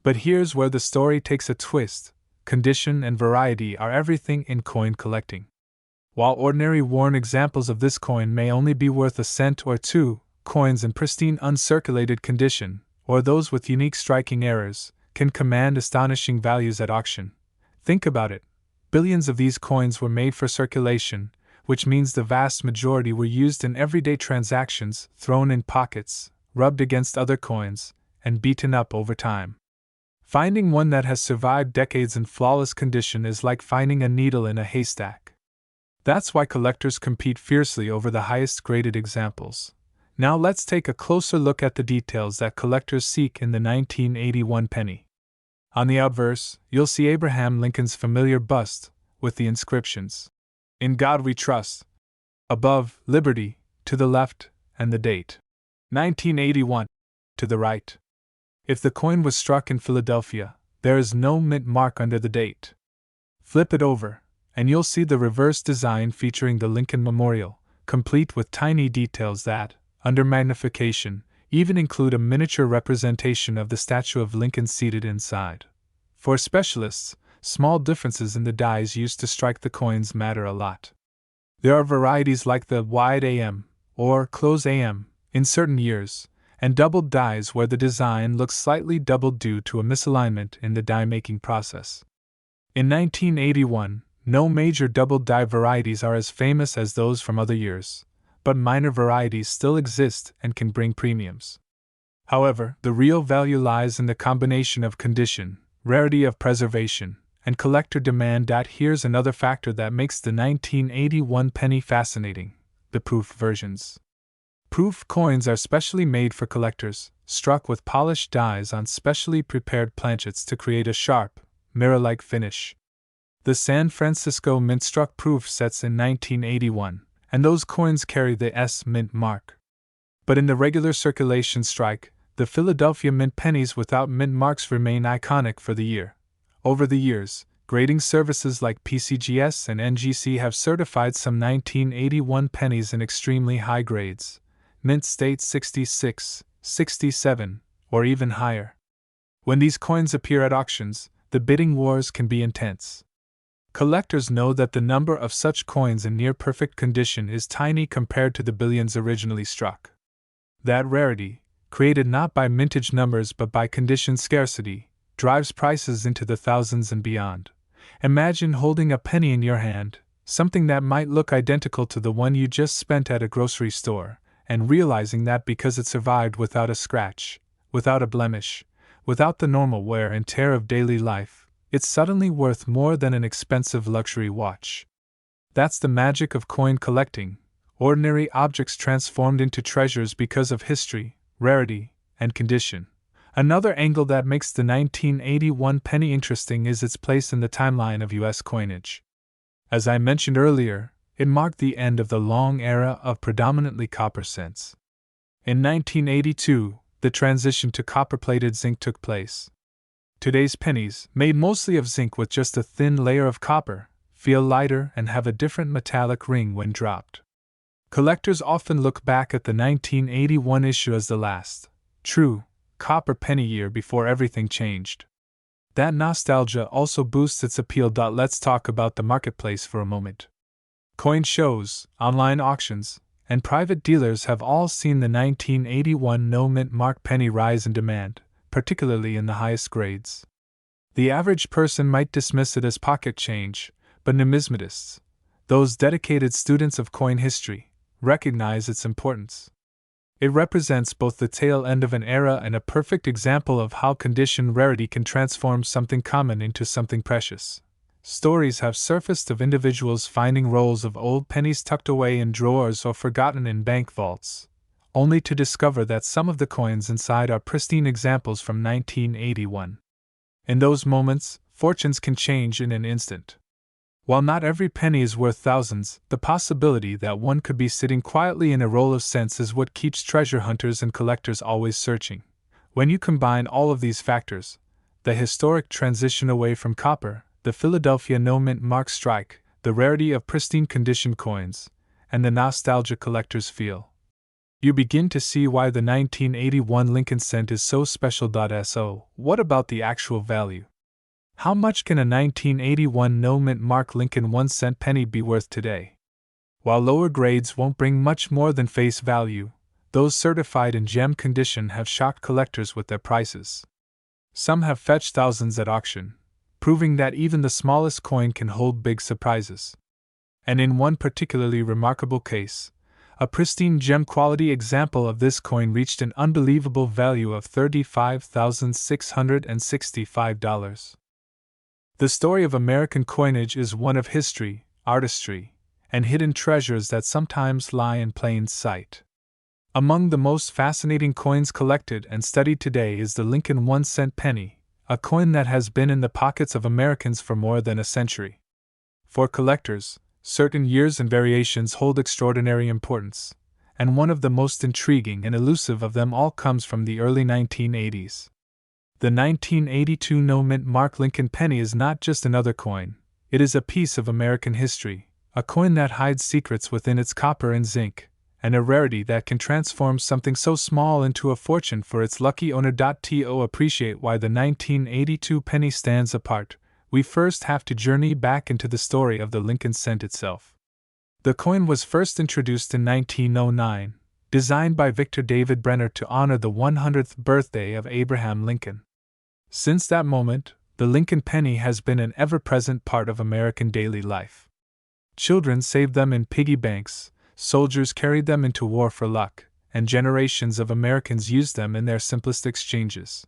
But here's where the story takes a twist. Condition and variety are everything in coin collecting. While ordinary worn examples of this coin may only be worth a cent or two, coins in pristine uncirculated condition, or those with unique striking errors, can command astonishing values at auction. Think about it. Billions of these coins were made for circulation, which means the vast majority were used in everyday transactions, thrown in pockets, rubbed against other coins, and beaten up over time. Finding one that has survived decades in flawless condition is like finding a needle in a haystack. That's why collectors compete fiercely over the highest graded examples. Now let's take a closer look at the details that collectors seek in the 1981 penny. On the obverse, you'll see Abraham Lincoln's familiar bust, with the inscriptions, "In God We Trust." Above, Liberty, to the left, and the date, 1981, to the right. If the coin was struck in Philadelphia, there is no mint mark under the date. Flip it over, and you'll see the reverse design featuring the Lincoln Memorial, complete with tiny details that, under magnification, even include a miniature representation of the statue of Lincoln seated inside. For specialists, small differences in the dies used to strike the coins matter a lot. There are varieties like the wide AM, or close AM, in certain years, and doubled dies where the design looks slightly doubled due to a misalignment in the die-making process. In 1981, no major doubled die varieties are as famous as those from other years, but minor varieties still exist and can bring premiums. However, the real value lies in the combination of condition, rarity of preservation, and collector demand. Here's another factor that makes the 1981 penny fascinating: the proof versions. Proof coins are specially made for collectors, struck with polished dies on specially prepared planchets to create a sharp, mirror-like finish. The San Francisco Mint struck proof sets in 1981, and those coins carry the S Mint mark. But in the regular circulation strike, the Philadelphia Mint pennies without mint marks remain iconic for the year. Over the years, grading services like PCGS and NGC have certified some 1981 pennies in extremely high grades, mint state 66, 67, or even higher. When these coins appear at auctions, the bidding wars can be intense. Collectors know that the number of such coins in near-perfect condition is tiny compared to the billions originally struck. That rarity, created not by mintage numbers but by condition scarcity, drives prices into the thousands and beyond. Imagine holding a penny in your hand, something that might look identical to the one you just spent at a grocery store, and realizing that because it survived without a scratch, without a blemish, without the normal wear and tear of daily life, it's suddenly worth more than an expensive luxury watch. That's the magic of coin collecting: ordinary objects transformed into treasures because of history, rarity, and condition. Another angle that makes the 1981 penny interesting is its place in the timeline of U.S. coinage. As I mentioned earlier, it marked the end of the long era of predominantly copper cents. In 1982, the transition to copper-plated zinc took place. Today's pennies, made mostly of zinc with just a thin layer of copper, feel lighter and have a different metallic ring when dropped. Collectors often look back at the 1981 issue as the last, true, copper penny year before everything changed. That nostalgia also boosts its appeal. Let's talk about the marketplace for a moment. Coin shows, online auctions, and private dealers have all seen the 1981 no-mint mark penny rise in demand, particularly in the highest grades. The average person might dismiss it as pocket change, but numismatists, those dedicated students of coin history, recognize its importance. It represents both the tail end of an era and a perfect example of how condition rarity can transform something common into something precious. Stories have surfaced of individuals finding rolls of old pennies tucked away in drawers or forgotten in bank vaults, only to discover that some of the coins inside are pristine examples from 1981. In those moments, fortunes can change in an instant. While not every penny is worth thousands, the possibility that one could be sitting quietly in a roll of cents is what keeps treasure hunters and collectors always searching. When you combine all of these factors, the historic transition away from copper, the Philadelphia no-mint mark strike, the rarity of pristine condition coins, and the nostalgia collectors feel, you begin to see why the 1981 Lincoln cent is so special. So, what about the actual value? How much can a 1981 no-mint mark Lincoln 1-cent penny be worth today? While lower grades won't bring much more than face value, those certified in gem condition have shocked collectors with their prices. Some have fetched thousands at auction, proving that even the smallest coin can hold big surprises. And in one particularly remarkable case, a pristine gem-quality example of this coin reached an unbelievable value of $35,665. The story of American coinage is one of history, artistry, and hidden treasures that sometimes lie in plain sight. Among the most fascinating coins collected and studied today is the Lincoln 1-cent penny, a coin that has been in the pockets of Americans for more than a century. For collectors, certain years and variations hold extraordinary importance, and one of the most intriguing and elusive of them all comes from the early 1980s. The 1982 no-mint mark Lincoln penny is not just another coin, it is a piece of American history, a coin that hides secrets within its copper and zinc, and a rarity that can transform something so small into a fortune for its lucky owner. To appreciate why the 1982 penny stands apart, we first have to journey back into the story of the Lincoln cent itself. The coin was first introduced in 1909, designed by Victor David Brenner to honor the 100th birthday of Abraham Lincoln. Since that moment, the Lincoln penny has been an ever-present part of American daily life. Children saved them in piggy banks, soldiers carried them into war for luck, and generations of Americans used them in their simplest exchanges.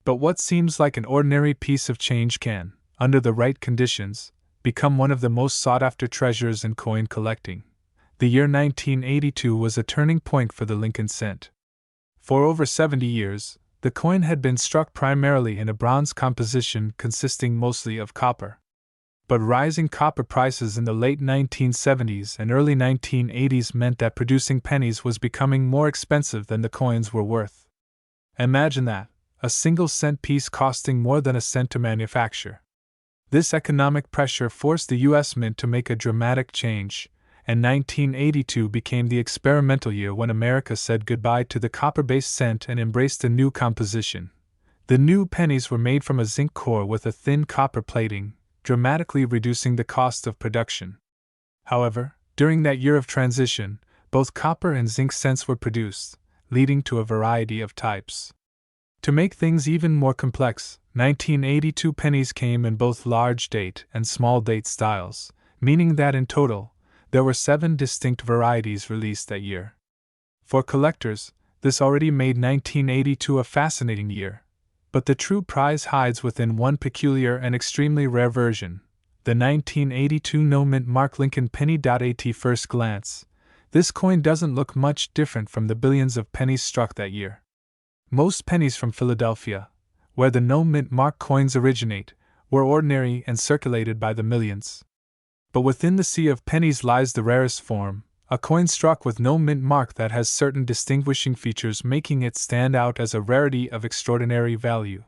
But what seems like an ordinary piece of change can, under the right conditions, become one of the most sought-after treasures in coin collecting. The year 1982 was a turning point for the Lincoln cent. For over 70 years, the coin had been struck primarily in a bronze composition consisting mostly of copper. But rising copper prices in the late 1970s and early 1980s meant that producing pennies was becoming more expensive than the coins were worth. Imagine that, a single cent piece costing more than a cent to manufacture. This economic pressure forced the U.S. Mint to make a dramatic change, and 1982 became the experimental year when America said goodbye to the copper-based cent and embraced a new composition. The new pennies were made from a zinc core with a thin copper plating, dramatically reducing the cost of production. However, during that year of transition, both copper and zinc cents were produced, leading to a variety of types. To make things even more complex, 1982 pennies came in both large date and small date styles, meaning that in total, there were 7 distinct varieties released that year. For collectors, this already made 1982 a fascinating year. But the true prize hides within one peculiar and extremely rare version, the 1982 no-mint mark Lincoln penny. At first glance, this coin doesn't look much different from the billions of pennies struck that year. Most pennies from Philadelphia, where the no-mint mark coins originate, were ordinary and circulated by the millions. But within the sea of pennies lies the rarest form, a coin struck with no mint mark that has certain distinguishing features making it stand out as a rarity of extraordinary value.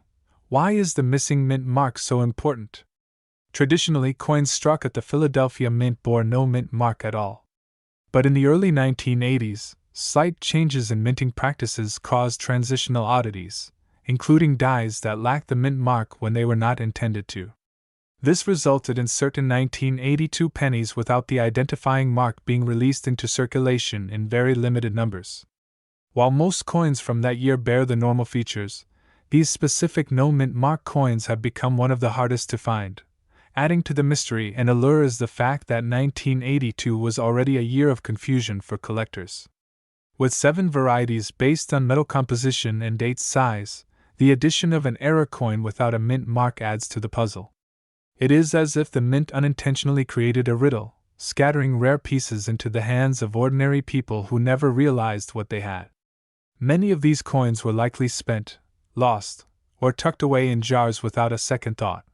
Why is the missing mint mark so important? Traditionally, coins struck at the Philadelphia Mint bore no mint mark at all. But in the early 1980s, slight changes in minting practices caused transitional oddities, including dies that lacked the mint mark when they were not intended to. This resulted in certain 1982 pennies without the identifying mark being released into circulation in very limited numbers. While most coins from that year bear the normal features, these specific no mint mark coins have become one of the hardest to find. Adding to the mystery and allure is the fact that 1982 was already a year of confusion for collectors. With 7 varieties based on metal composition and date size, the addition of an error coin without a mint mark adds to the puzzle. It is as if the mint unintentionally created a riddle, scattering rare pieces into the hands of ordinary people who never realized what they had. Many of these coins were likely spent, lost, or tucked away in jars without a second thought.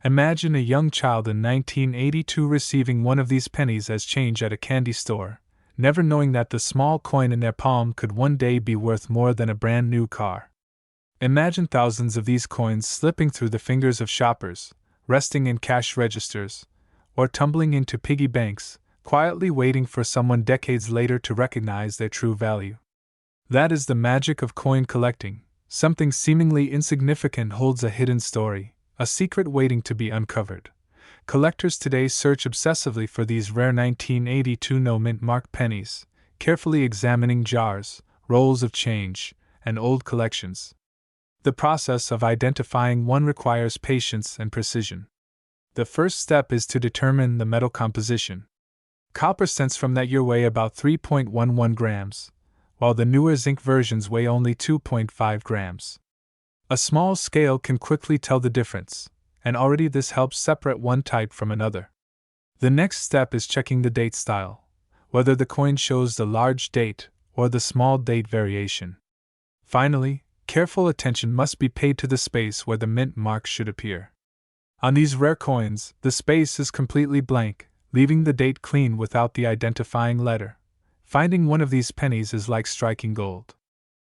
Imagine a young child in 1982 receiving one of these pennies as change at a candy store, never knowing that the small coin in their palm could one day be worth more than a brand new car. Imagine thousands of these coins slipping through the fingers of shoppers, resting in cash registers, or tumbling into piggy banks, quietly waiting for someone decades later to recognize their true value. That is the magic of coin collecting. Something seemingly insignificant holds a hidden story, a secret waiting to be uncovered. Collectors today search obsessively for these rare 1982 no-mint mark pennies, carefully examining jars, rolls of change, and old collections. The process of identifying one requires patience and precision. The first step is to determine the metal composition. Copper cents from that year weigh about 3.11 grams, while the newer zinc versions weigh only 2.5 grams. A small scale can quickly tell the difference, and already this helps separate one type from another. The next step is checking the date style, whether the coin shows the large date or the small date variation. Finally, careful attention must be paid to the space where the mint mark should appear. On these rare coins, the space is completely blank, leaving the date clean without the identifying letter. Finding one of these pennies is like striking gold.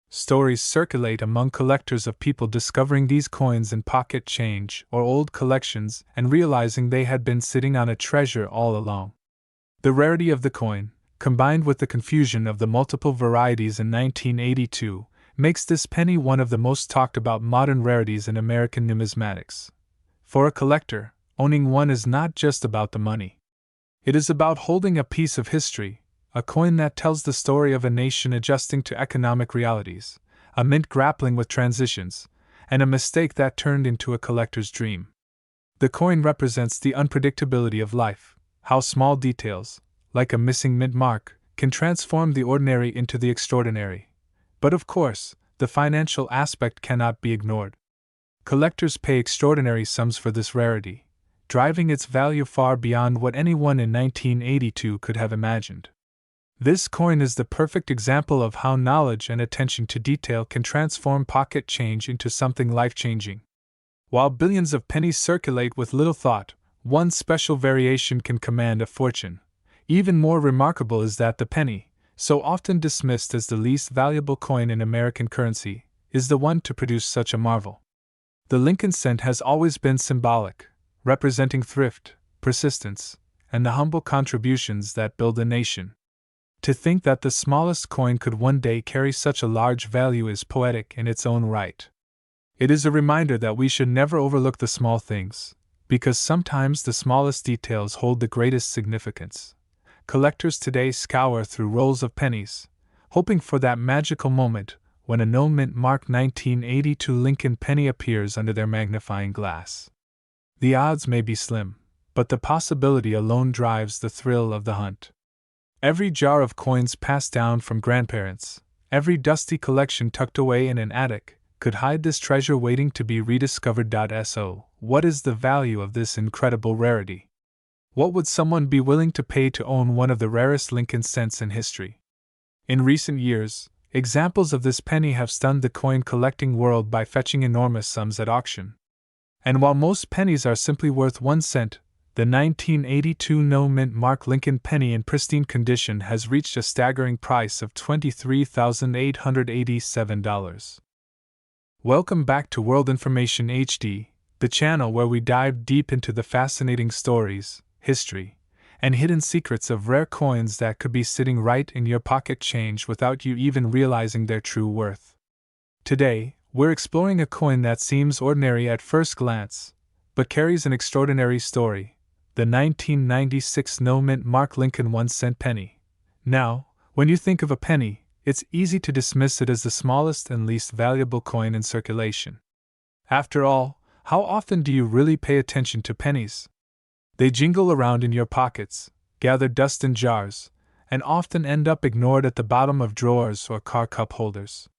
Stories circulate among collectors of people discovering these coins in pocket change or old collections and realizing they had been sitting on a treasure all along. The rarity of the coin, combined with the confusion of the multiple varieties in 1982, makes this penny one of the most talked about modern rarities in American numismatics. For a collector, owning one is not just about the money. It is about holding a piece of history, a coin that tells the story of a nation adjusting to economic realities, a mint grappling with transitions, and a mistake that turned into a collector's dream. The coin represents the unpredictability of life, how small details, like a missing mint mark, can transform the ordinary into the extraordinary. But of course, the financial aspect cannot be ignored. Collectors pay extraordinary sums for this rarity, driving its value far beyond what anyone in 1982 could have imagined. This coin is the perfect example of how knowledge and attention to detail can transform pocket change into something life-changing. While billions of pennies circulate with little thought, one special variation can command a fortune. Even more remarkable is that the penny, so often dismissed as the least valuable coin in American currency, is the one to produce such a marvel. The Lincoln cent has always been symbolic, representing thrift, persistence, and the humble contributions that build a nation. To think that the smallest coin could one day carry such a large value is poetic in its own right. It is a reminder that we should never overlook the small things, because sometimes the smallest details hold the greatest significance. Collectors today scour through rolls of pennies, hoping for that magical moment when a no-mint mark 1982 Lincoln penny appears under their magnifying glass. The odds may be slim, but the possibility alone drives the thrill of the hunt. Every jar of coins passed down from grandparents, every dusty collection tucked away in an attic, could hide this treasure waiting to be rediscovered. So, what is the value of this incredible rarity? What would someone be willing to pay to own one of the rarest Lincoln cents in history? In recent years, examples of this penny have stunned the coin collecting world by fetching enormous sums at auction. And while most pennies are simply worth 1 cent, the 1982 no-mint mark Lincoln penny in pristine condition has reached a staggering price of $23,887. Welcome back to World Information HD, the channel where we dive deep into the fascinating stories, history, and hidden secrets of rare coins that could be sitting right in your pocket change without you even realizing their true worth. Today, we're exploring a coin that seems ordinary at first glance, but carries an extraordinary story. The 1996 no-mint mark Lincoln 1-cent penny. Now, when you think of a penny, it's easy to dismiss it as the smallest and least valuable coin in circulation. After all, how often do you really pay attention to pennies? They jingle around in your pockets, gather dust in jars, and often end up ignored at the bottom of drawers or car cup holders.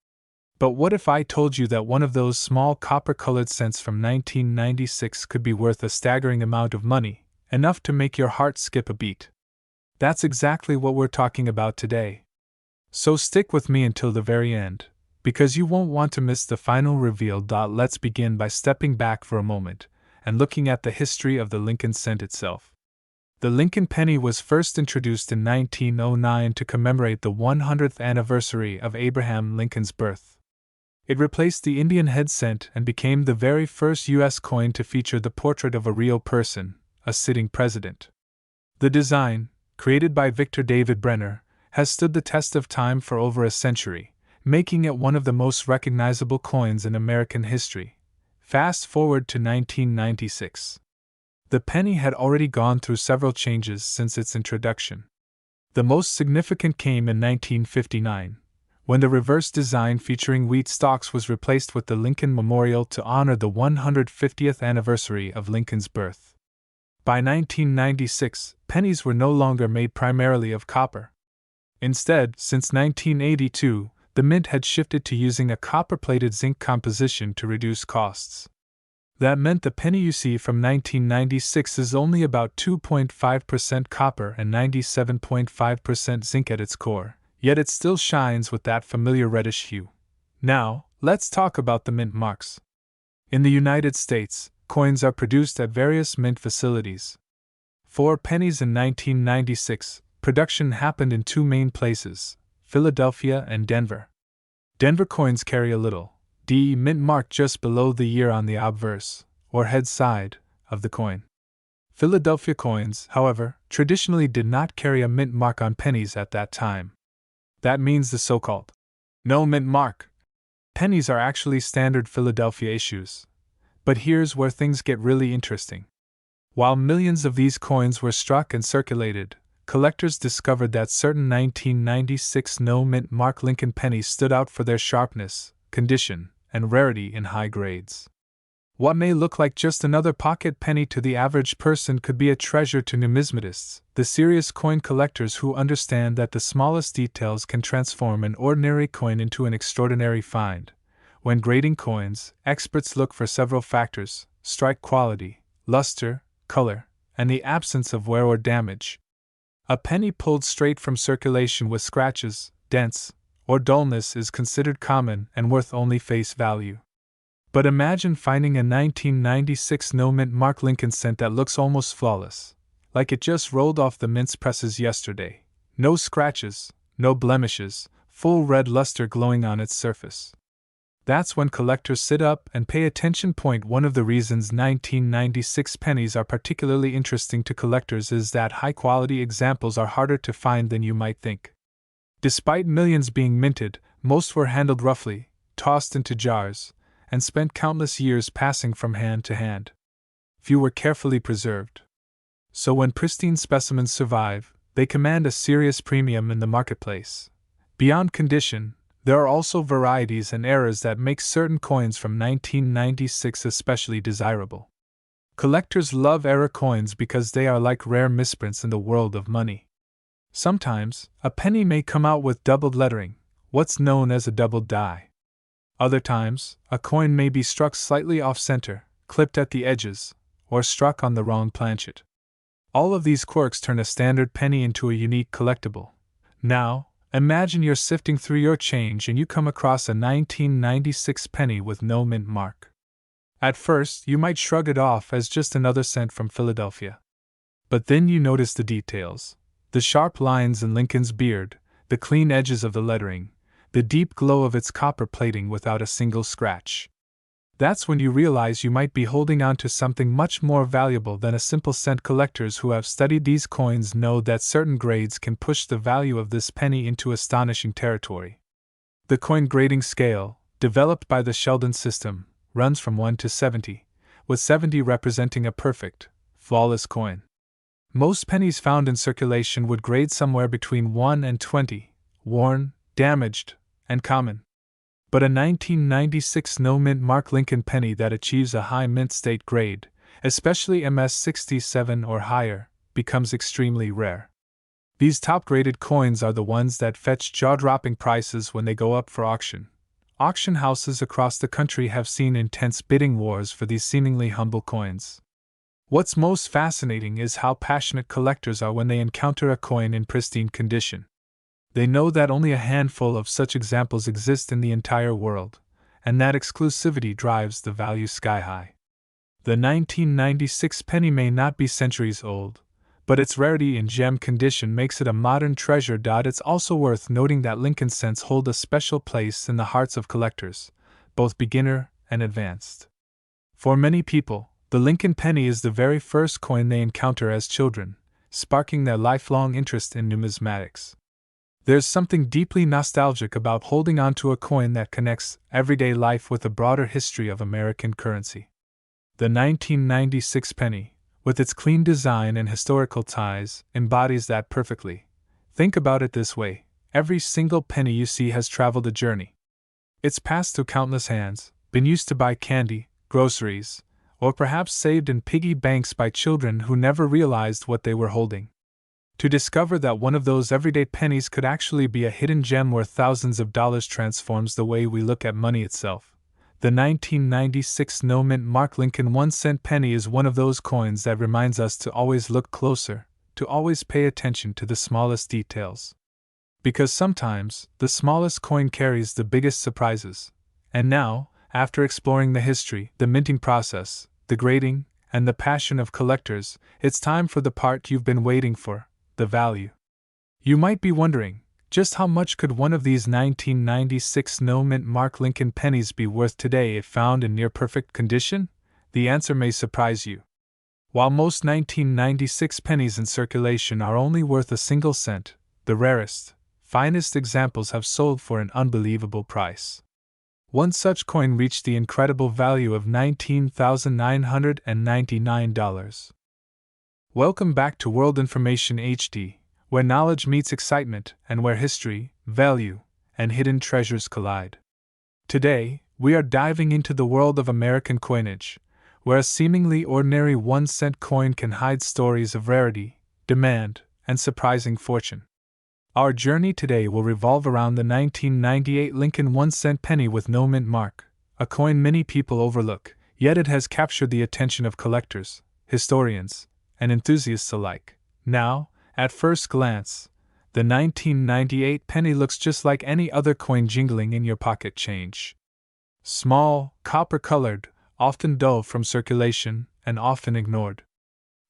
But what if I told you that one of those small copper-colored cents from 1996 could be worth a staggering amount of money? Enough to make your heart skip a beat. That's exactly what we're talking about today. So stick with me until the very end, because you won't want to miss the final reveal. Let's begin by stepping back for a moment and looking at the history of the Lincoln cent itself. The Lincoln penny was first introduced in 1909 to commemorate the 100th anniversary of Abraham Lincoln's birth. It replaced the Indian head cent and became the very first U.S. coin to feature the portrait of a real person, a sitting president. The design, created by Victor David Brenner, has stood the test of time for over a century, making it one of the most recognizable coins in American history. Fast forward to 1996. The penny had already gone through several changes since its introduction. The most significant came in 1959, when the reverse design featuring wheat stalks was replaced with the Lincoln Memorial to honor the 150th anniversary of Lincoln's birth. By 1996, pennies were no longer made primarily of copper. Instead, since 1982, the mint had shifted to using a copper-plated zinc composition to reduce costs. That meant the penny you see from 1996 is only about 2.5% copper and 97.5% zinc at its core, Yet it still shines with that familiar reddish hue. Now, let's talk about the mint marks. In the United States, coins are produced at various mint facilities. For pennies in 1996, production happened in two main places, Philadelphia and Denver. Denver coins carry a little D mint mark just below the year on the obverse, or head side, of the coin. Philadelphia coins, however, traditionally did not carry a mint mark on pennies at that time. That means the so-called no mint mark pennies are actually standard Philadelphia issues. But here's where things get really interesting. While millions of these coins were struck and circulated, collectors discovered that certain 1996 no mint mark Lincoln pennies stood out for their sharpness, condition, and rarity in high grades. What may look like just another pocket penny to the average person could be a treasure to numismatists, the serious coin collectors who understand that the smallest details can transform an ordinary coin into an extraordinary find. When grading coins, experts look for several factors: strike quality, luster, color, and the absence of wear or damage. A penny pulled straight from circulation with scratches, dents, or dullness is considered common and worth only face value. But imagine finding a 1996 no mint mark Lincoln cent that looks almost flawless, like it just rolled off the mint's presses yesterday. No scratches, no blemishes, full red luster glowing on its surface. That's when collectors sit up and pay attention. One of the reasons 1996 pennies are particularly interesting to collectors is that high-quality examples are harder to find than you might think. Despite millions being minted, most were handled roughly, tossed into jars, and spent countless years passing from hand to hand. Few were carefully preserved. So when pristine specimens survive, they command a serious premium in the marketplace. Beyond condition, there are also varieties and errors that make certain coins from 1996 especially desirable. Collectors love error coins because they are like rare misprints in the world of money. Sometimes, a penny may come out with doubled lettering, what's known as a doubled die. Other times, a coin may be struck slightly off-center, clipped at the edges, or struck on the wrong planchet. All of these quirks turn a standard penny into a unique collectible. Now, imagine you're sifting through your change and you come across a 1996 penny with no mint mark. At first, you might shrug it off as just another cent from Philadelphia. But then you notice the details: the sharp lines in Lincoln's beard, the clean edges of the lettering, the deep glow of its copper plating without a single scratch. That's when you realize you might be holding on to something much more valuable than a simple cent. Collectors who have studied these coins know that certain grades can push the value of this penny into astonishing territory. The coin grading scale, developed by the Sheldon system, runs from 1 to 70, with 70 representing a perfect, flawless coin. Most pennies found in circulation would grade somewhere between 1 and 20, worn, damaged, and common. But a 1996 no mint mark Lincoln penny that achieves a high mint state grade, especially MS 67 or higher, becomes extremely rare. These top-graded coins are the ones that fetch jaw-dropping prices when they go up for auction. Auction houses across the country have seen intense bidding wars for these seemingly humble coins. What's most fascinating is how passionate collectors are when they encounter a coin in pristine condition. They know that only a handful of such examples exist in the entire world, and that exclusivity drives the value sky high. The 1996 penny may not be centuries old, but its rarity in gem condition makes it a modern treasure. It's also worth noting that Lincoln cents hold a special place in the hearts of collectors, both beginner and advanced. For many people, the Lincoln penny is the very first coin they encounter as children, sparking their lifelong interest in numismatics. There's something deeply nostalgic about holding on to a coin that connects everyday life with a broader history of American currency. The 1996 penny, with its clean design and historical ties, embodies that perfectly. Think about it this way: every single penny you see has traveled a journey. It's passed through countless hands, been used to buy candy, groceries, or perhaps saved in piggy banks by children who never realized what they were holding. To discover that one of those everyday pennies could actually be a hidden gem worth thousands of dollars transforms the way we look at money itself. The 1996 no mint mark Lincoln 1-cent penny is one of those coins that reminds us to always look closer, to always pay attention to the smallest details. Because sometimes, the smallest coin carries the biggest surprises. And now, after exploring the history, the minting process, the grading, and the passion of collectors, it's time for the part you've been waiting for, the value. You might be wondering, just how much could one of these 1996 no-mint mark Lincoln pennies be worth today if found in near-perfect condition? The answer may surprise you. While most 1996 pennies in circulation are only worth a single cent, the rarest, finest examples have sold for an unbelievable price. One such coin reached the incredible value of $19,999. Welcome back to World Information HD, where knowledge meets excitement and where history, value, and hidden treasures collide. Today, we are diving into the world of American coinage, where a seemingly ordinary 1-cent coin can hide stories of rarity, demand, and surprising fortune. Our journey today will revolve around the 1998 Lincoln 1-cent penny with no mint mark, a coin many people overlook, yet it has captured the attention of collectors, historians, and enthusiasts alike. Now, at first glance, the 1998 penny looks just like any other coin jingling in your pocket change. Small, copper-colored, often dull from circulation, and often ignored.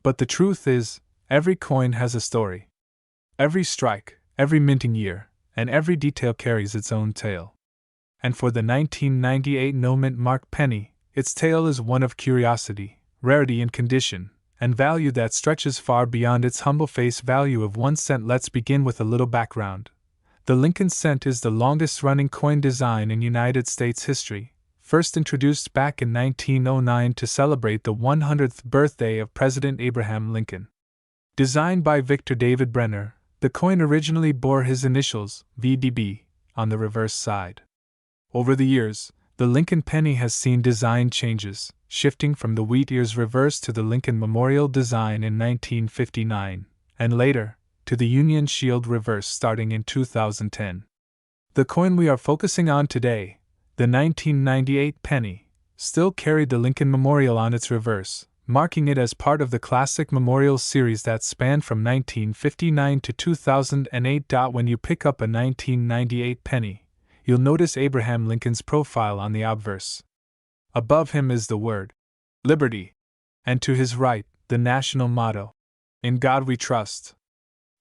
But the truth is, every coin has a story. Every strike, every minting year, and every detail carries its own tale. And for the 1998 no-mint mark penny, its tale is one of curiosity, rarity and condition, and value that stretches far beyond its humble face value of 1 cent. Let's begin with a little background. The Lincoln cent is the longest-running coin design in United States history, first introduced back in 1909 to celebrate the 100th birthday of President Abraham Lincoln. Designed by Victor David Brenner, the coin originally bore his initials, VDB, on the reverse side. Over the years, the Lincoln penny has seen design changes, shifting from the wheat ears reverse to the Lincoln Memorial design in 1959, and later, to the Union Shield reverse starting in 2010. The coin we are focusing on today, the 1998 penny, still carried the Lincoln Memorial on its reverse, marking it as part of the classic memorial series that spanned from 1959 to 2008. When you pick up a 1998 penny, you'll notice Abraham Lincoln's profile on the obverse. Above him is the word, Liberty, and to his right, the national motto, In God We Trust.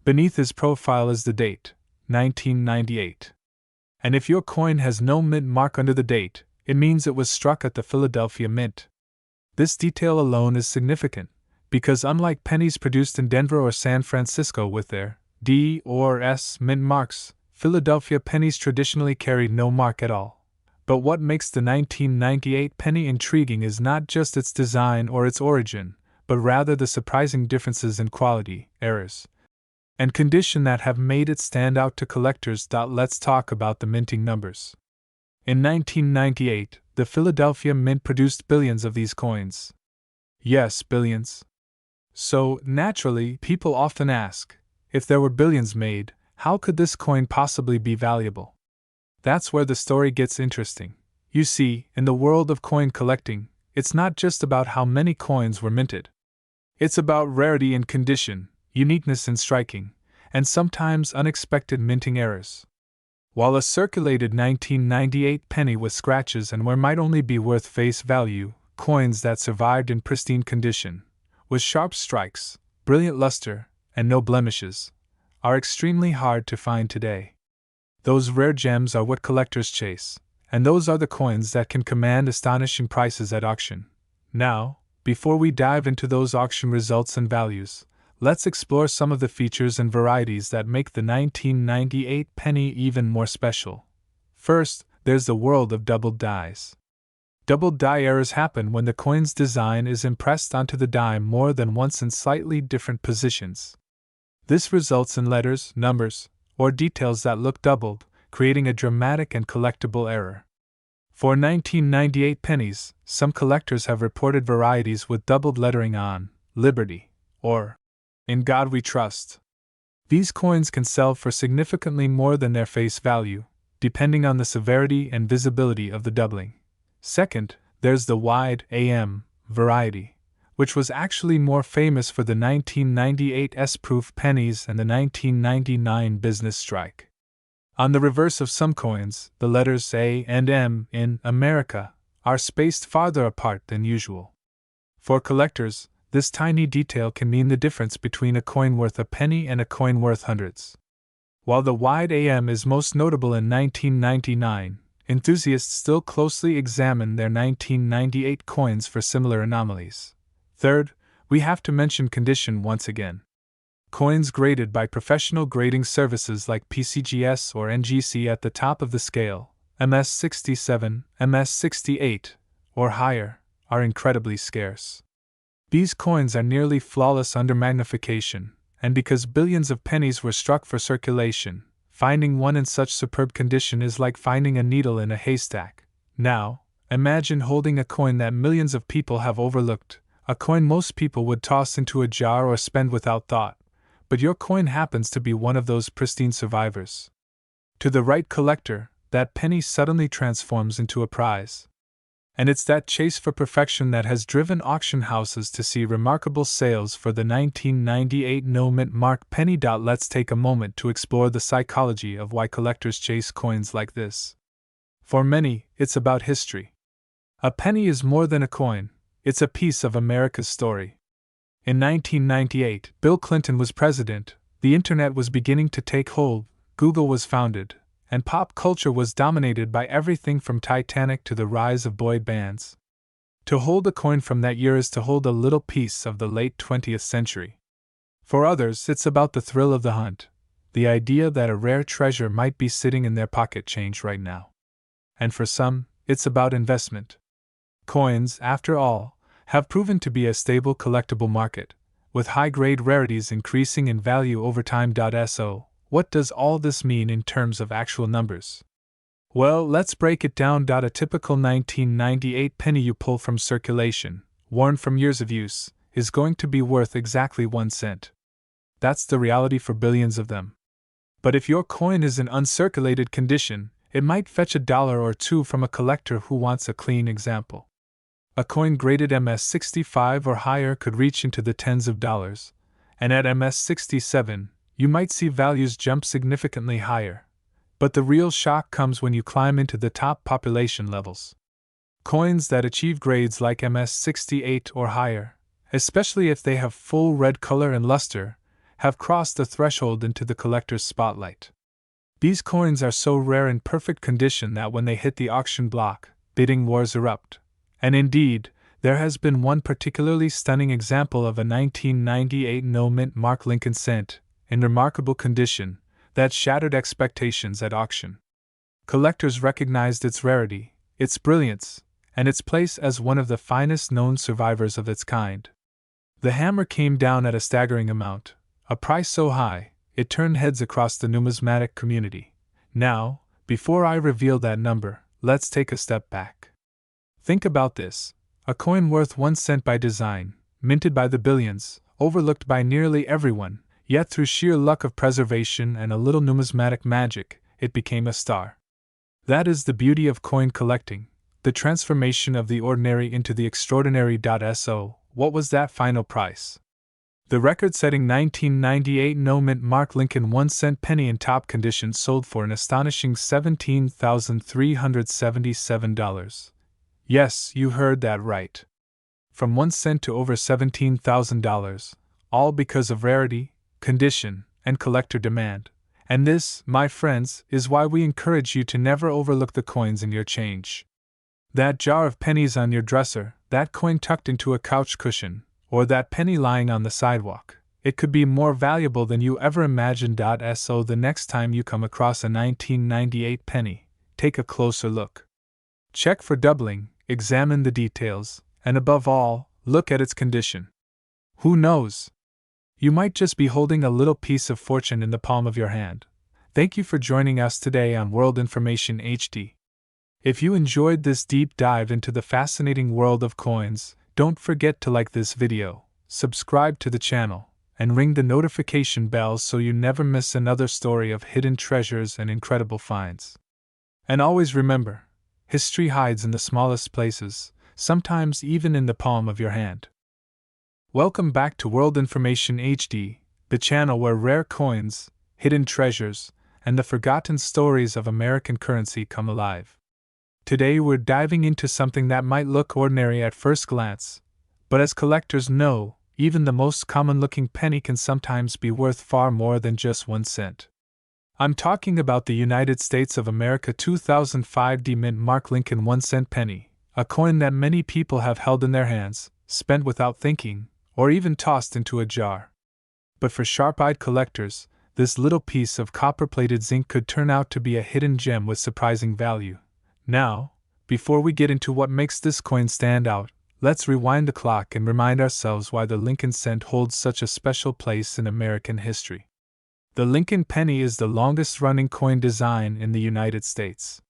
Beneath his profile is the date, 1998. And if your coin has no mint mark under the date, it means it was struck at the Philadelphia Mint. This detail alone is significant, because unlike pennies produced in Denver or San Francisco with their D or S mint marks, Philadelphia pennies traditionally carried no mark at all. But what makes the 1998 penny intriguing is not just its design or its origin, but rather the surprising differences in quality, errors, and condition that have made it stand out to collectors. Let's talk about the minting numbers. In 1998, the Philadelphia Mint produced billions of these coins. Yes, billions. So, naturally, people often ask, if there were billions made, how could this coin possibly be valuable? That's where the story gets interesting. You see, in the world of coin collecting, it's not just about how many coins were minted. It's about rarity and condition, uniqueness in striking, and sometimes unexpected minting errors. While a circulated 1998 penny with scratches and where might only be worth face value, coins that survived in pristine condition, with sharp strikes, brilliant luster, and no blemishes, are extremely hard to find today. Those rare gems are what collectors chase, and those are the coins that can command astonishing prices at auction. Now, before we dive into those auction results and values, let's explore some of the features and varieties that make the 1998 penny even more special. First, there's the world of doubled dies. Doubled die errors happen when the coin's design is impressed onto the die more than once in slightly different positions. This results in letters, numbers, or details that look doubled, creating a dramatic and collectible error. For 1998 pennies, some collectors have reported varieties with doubled lettering on Liberty or In God We Trust. These coins can sell for significantly more than their face value, depending on the severity and visibility of the doubling. Second, there's the wide AM variety, which was actually more famous for the 1998 S-proof pennies and the 1999 business strike. On the reverse of some coins, the letters A and M in America are spaced farther apart than usual. For collectors, this tiny detail can mean the difference between a coin worth a penny and a coin worth hundreds. While the wide AM is most notable in 1999, enthusiasts still closely examine their 1998 coins for similar anomalies. Third, we have to mention condition once again. Coins graded by professional grading services like PCGS or NGC at the top of the scale, MS67, MS68, or higher, are incredibly scarce. These coins are nearly flawless under magnification, and because billions of pennies were struck for circulation, finding one in such superb condition is like finding a needle in a haystack. Now, imagine holding a coin that millions of people have overlooked, a coin most people would toss into a jar or spend without thought, but your coin happens to be one of those pristine survivors. To the right collector, that penny suddenly transforms into a prize. And it's that chase for perfection that has driven auction houses to see remarkable sales for the 1998 no-mint mark penny. Let's take a moment to explore the psychology of why collectors chase coins like this. For many, it's about history. A penny is more than a coin, it's a piece of America's story. In 1998, Bill Clinton was president, the internet was beginning to take hold, Google was founded, and pop culture was dominated by everything from Titanic to the rise of boy bands. To hold a coin from that year is to hold a little piece of the late 20th century. For others, it's about the thrill of the hunt, the idea that a rare treasure might be sitting in their pocket change right now. And for some, it's about investment. Coins, after all, have proven to be a stable collectible market, with high-grade rarities increasing in value over time. So, what does all this mean in terms of actual numbers? Well, let's break it down. A typical 1998 penny you pull from circulation, worn from years of use, is going to be worth exactly 1 cent. That's the reality for billions of them. But if your coin is in uncirculated condition, it might fetch $1 or $2 from a collector who wants a clean example. A coin graded MS65 or higher could reach into the tens of dollars, and at MS67, you might see values jump significantly higher. But the real shock comes when you climb into the top population levels. Coins that achieve grades like MS68 or higher, especially if they have full red color and luster, have crossed the threshold into the collector's spotlight. These coins are so rare in perfect condition that when they hit the auction block, bidding wars erupt. And indeed, there has been one particularly stunning example of a 1998 no-mint mark Lincoln cent, in remarkable condition, that shattered expectations at auction. Collectors recognized its rarity, its brilliance, and its place as one of the finest known survivors of its kind. The hammer came down at a staggering amount, a price so high, it turned heads across the numismatic community. Now, before I reveal that number, let's take a step back. Think about this: a coin worth 1 cent by design, minted by the billions, overlooked by nearly everyone, yet through sheer luck of preservation and a little numismatic magic, it became a star. That is the beauty of coin collecting, the transformation of the ordinary into the extraordinary. So, what was that final price? The record-setting 1998 no-mint mark Lincoln 1 cent penny in top condition sold for an astonishing $17,377. Yes, you heard that right. From 1 cent to over $17,000, all because of rarity, condition, and collector demand. And this, my friends, is why we encourage you to never overlook the coins in your change. That jar of pennies on your dresser, that coin tucked into a couch cushion, or that penny lying on the sidewalk, it could be more valuable than you ever imagined. So the next time you come across a 1998 penny, take a closer look. Check for doubling, examine the details, and above all, look at its condition. Who knows? You might just be holding a little piece of fortune in the palm of your hand. Thank you for joining us today on World Information HD. If you enjoyed this deep dive into the fascinating world of coins, don't forget to like this video, subscribe to the channel, and ring the notification bell so you never miss another story of hidden treasures and incredible finds. And always remember, history hides in the smallest places, sometimes even in the palm of your hand. Welcome back to World Information HD, the channel where rare coins, hidden treasures, and the forgotten stories of American currency come alive. Today we're diving into something that might look ordinary at first glance, but as collectors know, even the most common-looking penny can sometimes be worth far more than just 1 cent. I'm talking about the United States of America 2005 Mint Mark Lincoln 1-cent penny, a coin that many people have held in their hands, spent without thinking, or even tossed into a jar. But for sharp-eyed collectors, this little piece of copper-plated zinc could turn out to be a hidden gem with surprising value. Now, before we get into what makes this coin stand out, let's rewind the clock and remind ourselves why the Lincoln cent holds such a special place in American history. The Lincoln penny is the longest-running coin design in the United States.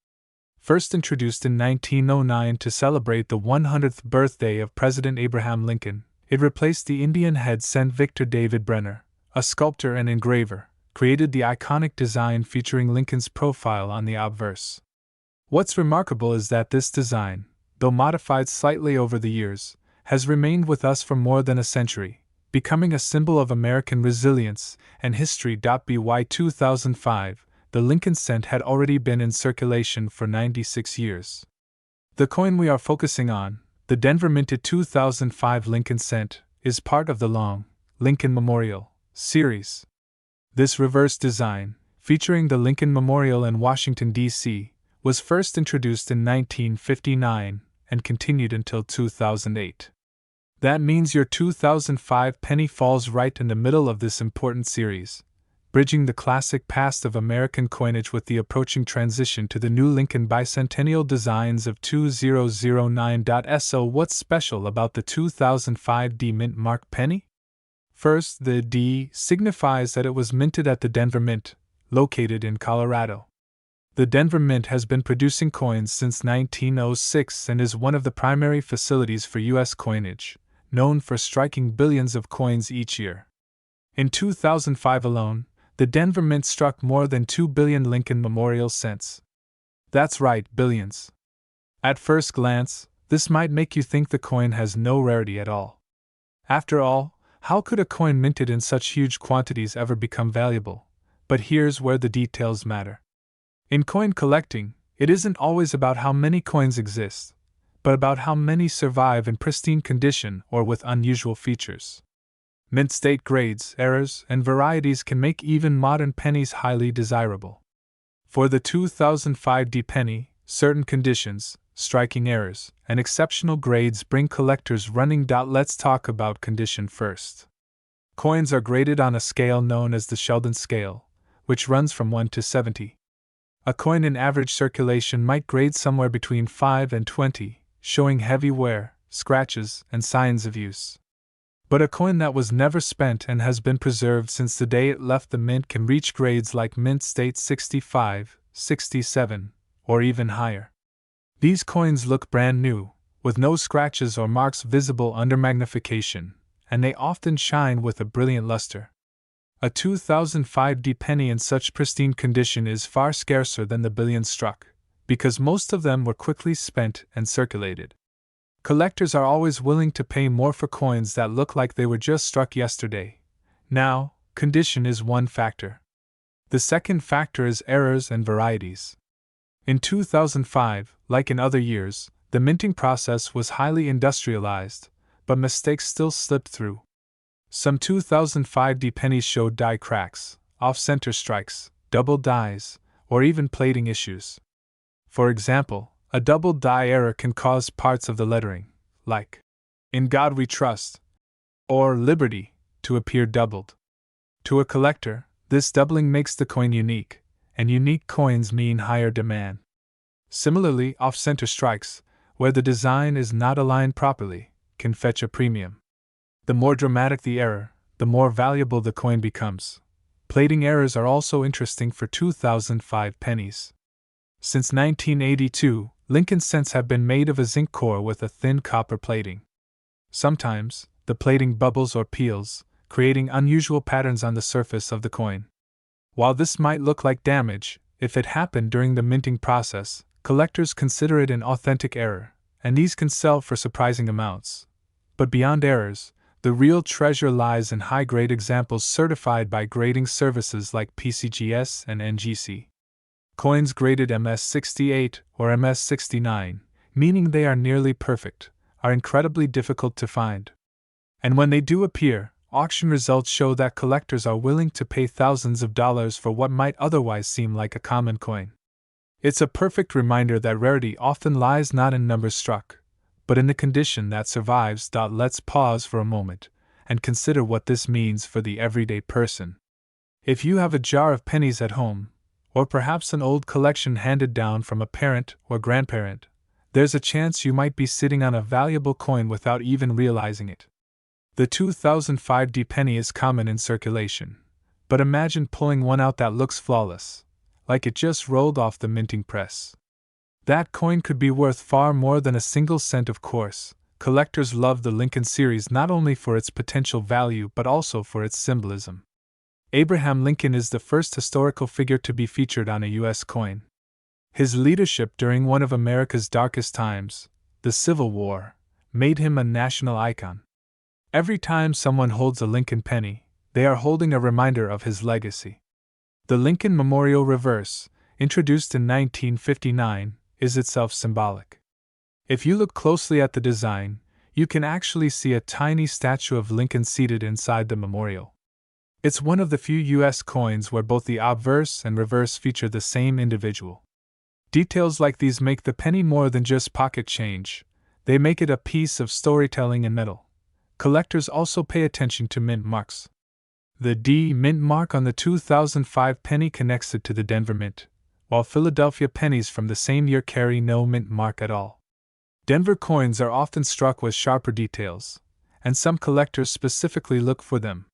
First introduced in 1909 to celebrate the 100th birthday of President Abraham Lincoln, it replaced the Indian head cent. Victor David Brenner, a sculptor and engraver, created the iconic design featuring Lincoln's profile on the obverse. What's remarkable is that this design, though modified slightly over the years, has remained with us for more than a century, becoming a symbol of American resilience and history. By 2005, the Lincoln cent had already been in circulation for 96 years. The coin we are focusing on, the Denver minted 2005 Lincoln cent, is part of the long Lincoln Memorial series. This reverse design, featuring the Lincoln Memorial in Washington, D.C., was first introduced in 1959 and continued until 2008. That means your 2005 penny falls right in the middle of this important series, bridging the classic past of American coinage with the approaching transition to the new Lincoln bicentennial designs of 2009. So what's special about the 2005 D Mint Mark penny? First, the D signifies that it was minted at the Denver Mint, located in Colorado. The Denver Mint has been producing coins since 1906 and is one of the primary facilities for U.S. coinage, known for striking billions of coins each year. In 2005 alone, the Denver Mint struck more than 2 billion Lincoln Memorial cents. That's right, billions. At first glance, this might make you think the coin has no rarity at all. After all, how could a coin minted in such huge quantities ever become valuable? But here's where the details matter. In coin collecting, it isn't always about how many coins exist, but about how many survive in pristine condition or with unusual features. Mint state grades, errors, and varieties can make even modern pennies highly desirable. For the 2005 D penny, certain conditions, striking errors, and exceptional grades bring collectors running. Let's talk about condition first. Coins are graded on a scale known as the Sheldon scale, which runs from 1 to 70. A coin in average circulation might grade somewhere between 5 and 20, showing heavy wear, scratches, and signs of use. But a coin that was never spent and has been preserved since the day it left the mint can reach grades like Mint State 65, 67, or even higher. These coins look brand new, with no scratches or marks visible under magnification, and they often shine with a brilliant luster. A 2005 D penny in such pristine condition is far scarcer than the billions struck, because most of them were quickly spent and circulated. Collectors are always willing to pay more for coins that look like they were just struck yesterday. Now, condition is one factor. The second factor is errors and varieties. In 2005, like in other years, the minting process was highly industrialized, but mistakes still slipped through. Some 2005 D pennies showed die cracks, off-center strikes, double dies, or even plating issues. For example, a double die error can cause parts of the lettering, like "In God We Trust" or "Liberty," to appear doubled. To a collector, this doubling makes the coin unique, and unique coins mean higher demand. Similarly, off-center strikes, where the design is not aligned properly, can fetch a premium. The more dramatic the error, the more valuable the coin becomes. Plating errors are also interesting for 2005 pennies. Since 1982, Lincoln cents have been made of a zinc core with a thin copper plating. Sometimes, the plating bubbles or peels, creating unusual patterns on the surface of the coin. While this might look like damage, if it happened during the minting process, collectors consider it an authentic error, and these can sell for surprising amounts. But beyond errors, The real treasure lies in high-grade examples certified by grading services like PCGS and NGC. Coins graded MS68 or MS69, meaning they are nearly perfect, are incredibly difficult to find. And when they do appear, auction results show that collectors are willing to pay thousands of dollars for what might otherwise seem like a common coin. It's a perfect reminder that rarity often lies not in numbers struck, but in the condition that survives. Let's pause for a moment and consider what this means for the everyday person. If you have a jar of pennies at home, or perhaps an old collection handed down from a parent or grandparent, there's a chance you might be sitting on a valuable coin without even realizing it. The 2005 penny is common in circulation, but imagine pulling one out that looks flawless, like it just rolled off the minting press. That coin could be worth far more than a single cent, of course. Collectors love the Lincoln series not only for its potential value but also for its symbolism. Abraham Lincoln is the first historical figure to be featured on a U.S. coin. His leadership during one of America's darkest times, the Civil War, made him a national icon. Every time someone holds a Lincoln penny, they are holding a reminder of his legacy. The Lincoln Memorial Reverse, introduced in 1959, is itself symbolic. If you look closely at the design, you can actually see a tiny statue of Lincoln seated inside the memorial. It's one of the few U.S. coins where both the obverse and reverse feature the same individual. Details like these make the penny more than just pocket change, they make it a piece of storytelling in metal. Collectors also pay attention to mint marks. The D Mint mark on the 2005 penny connects it to the Denver Mint, while Philadelphia pennies from the same year carry no mint mark at all. Denver coins are often struck with sharper details, and some collectors specifically look for them.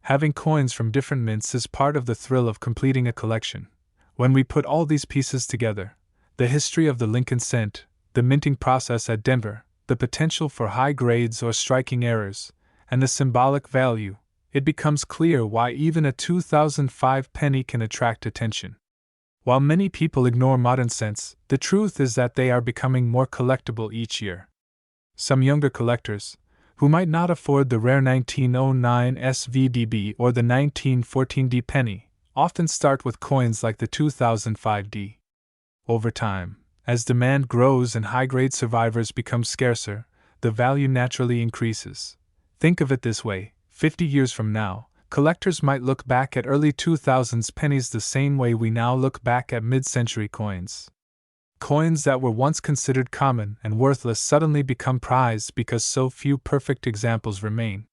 Having coins from different mints is part of the thrill of completing a collection. When we put all these pieces together, the history of the Lincoln cent, the minting process at Denver, the potential for high grades or striking errors, and the symbolic value, it becomes clear why even a 2005 penny can attract attention. While many people ignore modern cents, the truth is that they are becoming more collectible each year. Some younger collectors, who might not afford the rare 1909 SVDB or the 1914 penny, often start with coins like the 2005 D. Over time, as demand grows and high-grade survivors become scarcer, the value naturally increases. Think of it this way: 50 years from now, collectors might look back at early 2000s pennies the same way we now look back at mid-century coins. Coins that were once considered common and worthless suddenly become prized because so few perfect examples remain.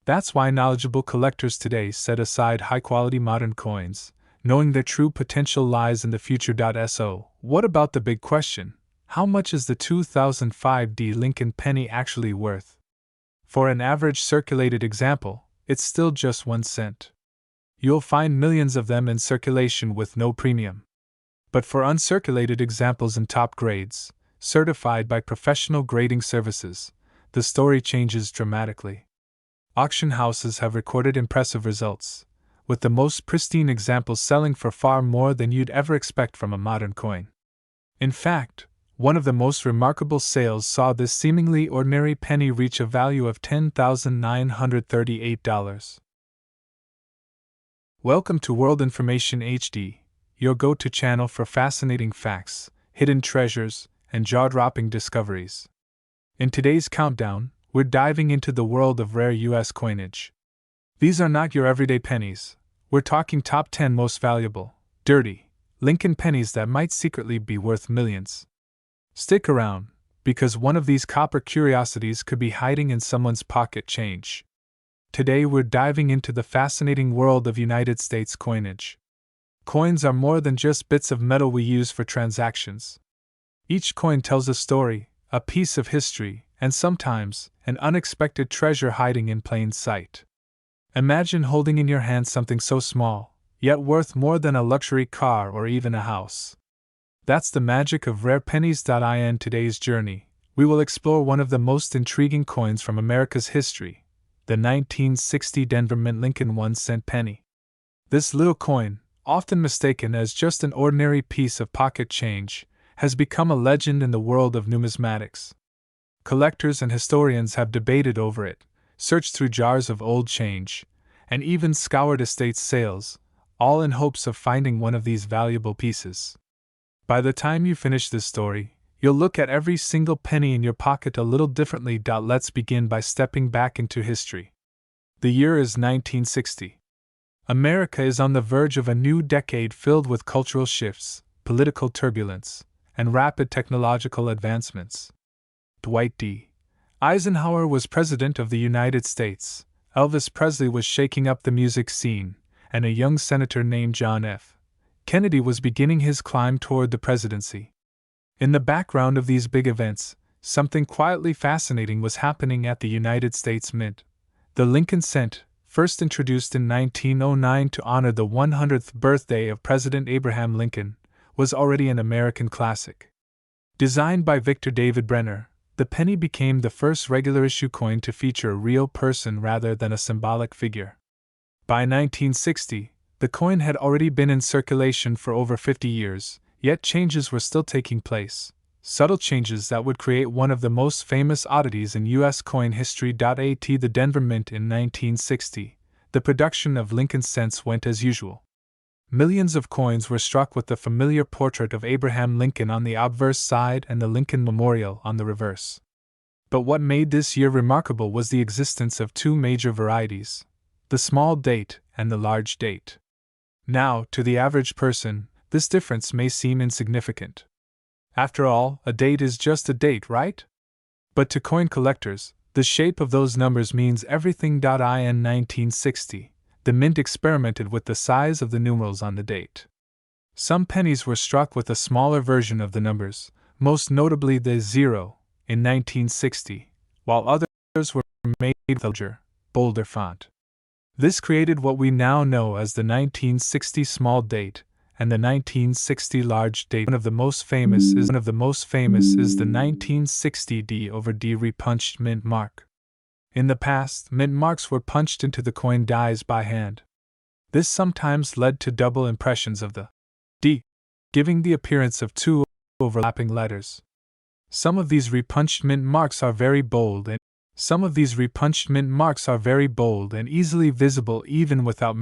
That's why knowledgeable collectors today set aside high-quality modern coins, knowing their true potential lies in the future. So, what about the big question? How much is the 2005 D Lincoln penny actually worth? For an average circulated example, it's still just 1 cent. You'll find millions of them in circulation with no premium. But for uncirculated examples in top grades, certified by professional grading services, the story changes dramatically. Auction houses have recorded impressive results, with the most pristine examples selling for far more than you'd ever expect from a modern coin. In fact, one of the most remarkable sales saw this seemingly ordinary penny reach a value of $10,938. Welcome to World Information HD, your go-to channel for fascinating facts, hidden treasures, and jaw-dropping discoveries. In today's countdown, we're diving into the world of rare U.S. coinage. These are not your everyday pennies. We're talking top 10 most valuable, dirty, Lincoln pennies that might secretly be worth millions. Stick around, because one of these copper curiosities could be hiding in someone's pocket change. Today we're diving into the fascinating world of United States coinage. Coins are more than just bits of metal we use for transactions. Each coin tells a story, a piece of history, and sometimes, an unexpected treasure hiding in plain sight. Imagine holding in your hand something so small, yet worth more than a luxury car or even a house. That's the magic of rare pennies. In today's journey, we will explore one of the most intriguing coins from America's history, the 1960 Denver Mint Lincoln 1-cent penny. This little coin, often mistaken as just an ordinary piece of pocket change, has become a legend in the world of numismatics. Collectors and historians have debated over it, searched through jars of old change, and even scoured estate sales, all in hopes of finding one of these valuable pieces. By the time you finish this story, you'll look at every single penny in your pocket a little differently. Let's begin by stepping back into history. The year is 1960. America is on the verge of a new decade filled with cultural shifts, political turbulence, and rapid technological advancements. Dwight D. Eisenhower was President of the United States, Elvis Presley was shaking up the music scene, and a young senator named John F. Kennedy was beginning his climb toward the presidency. In the background of these big events, something quietly fascinating was happening at the United States Mint. The Lincoln cent, first introduced in 1909 to honor the 100th birthday of President Abraham Lincoln, was already an American classic. Designed by Victor David Brenner, the penny became the first regular issue coin to feature a real person rather than a symbolic figure. By 1960, the coin had already been in circulation for over 50 years, yet changes were still taking place, subtle changes that would create one of the most famous oddities in U.S. coin history. At the Denver Mint in 1960, the production of Lincoln cents went as usual. Millions of coins were struck with the familiar portrait of Abraham Lincoln on the obverse side and the Lincoln Memorial on the reverse. But what made this year remarkable was the existence of two major varieties, the small date and the large date. Now, to the average person, this difference may seem insignificant. After all, a date is just a date, right? But to coin collectors, the shape of those numbers means everything. In 1960, the Mint experimented with the size of the numerals on the date. Some pennies were struck with a smaller version of the numbers, most notably the 0, in 1960, while others were made with a larger, bolder font. This created what we now know as the 1960 small date and the 1960 large date. One of the most famous is the 1960 D/D repunched mint mark. In the past, mint marks were punched into the coin dies by hand. This sometimes led to double impressions of the D, giving the appearance of two overlapping letters. Some of these repunched mint marks are very bold and easily visible even without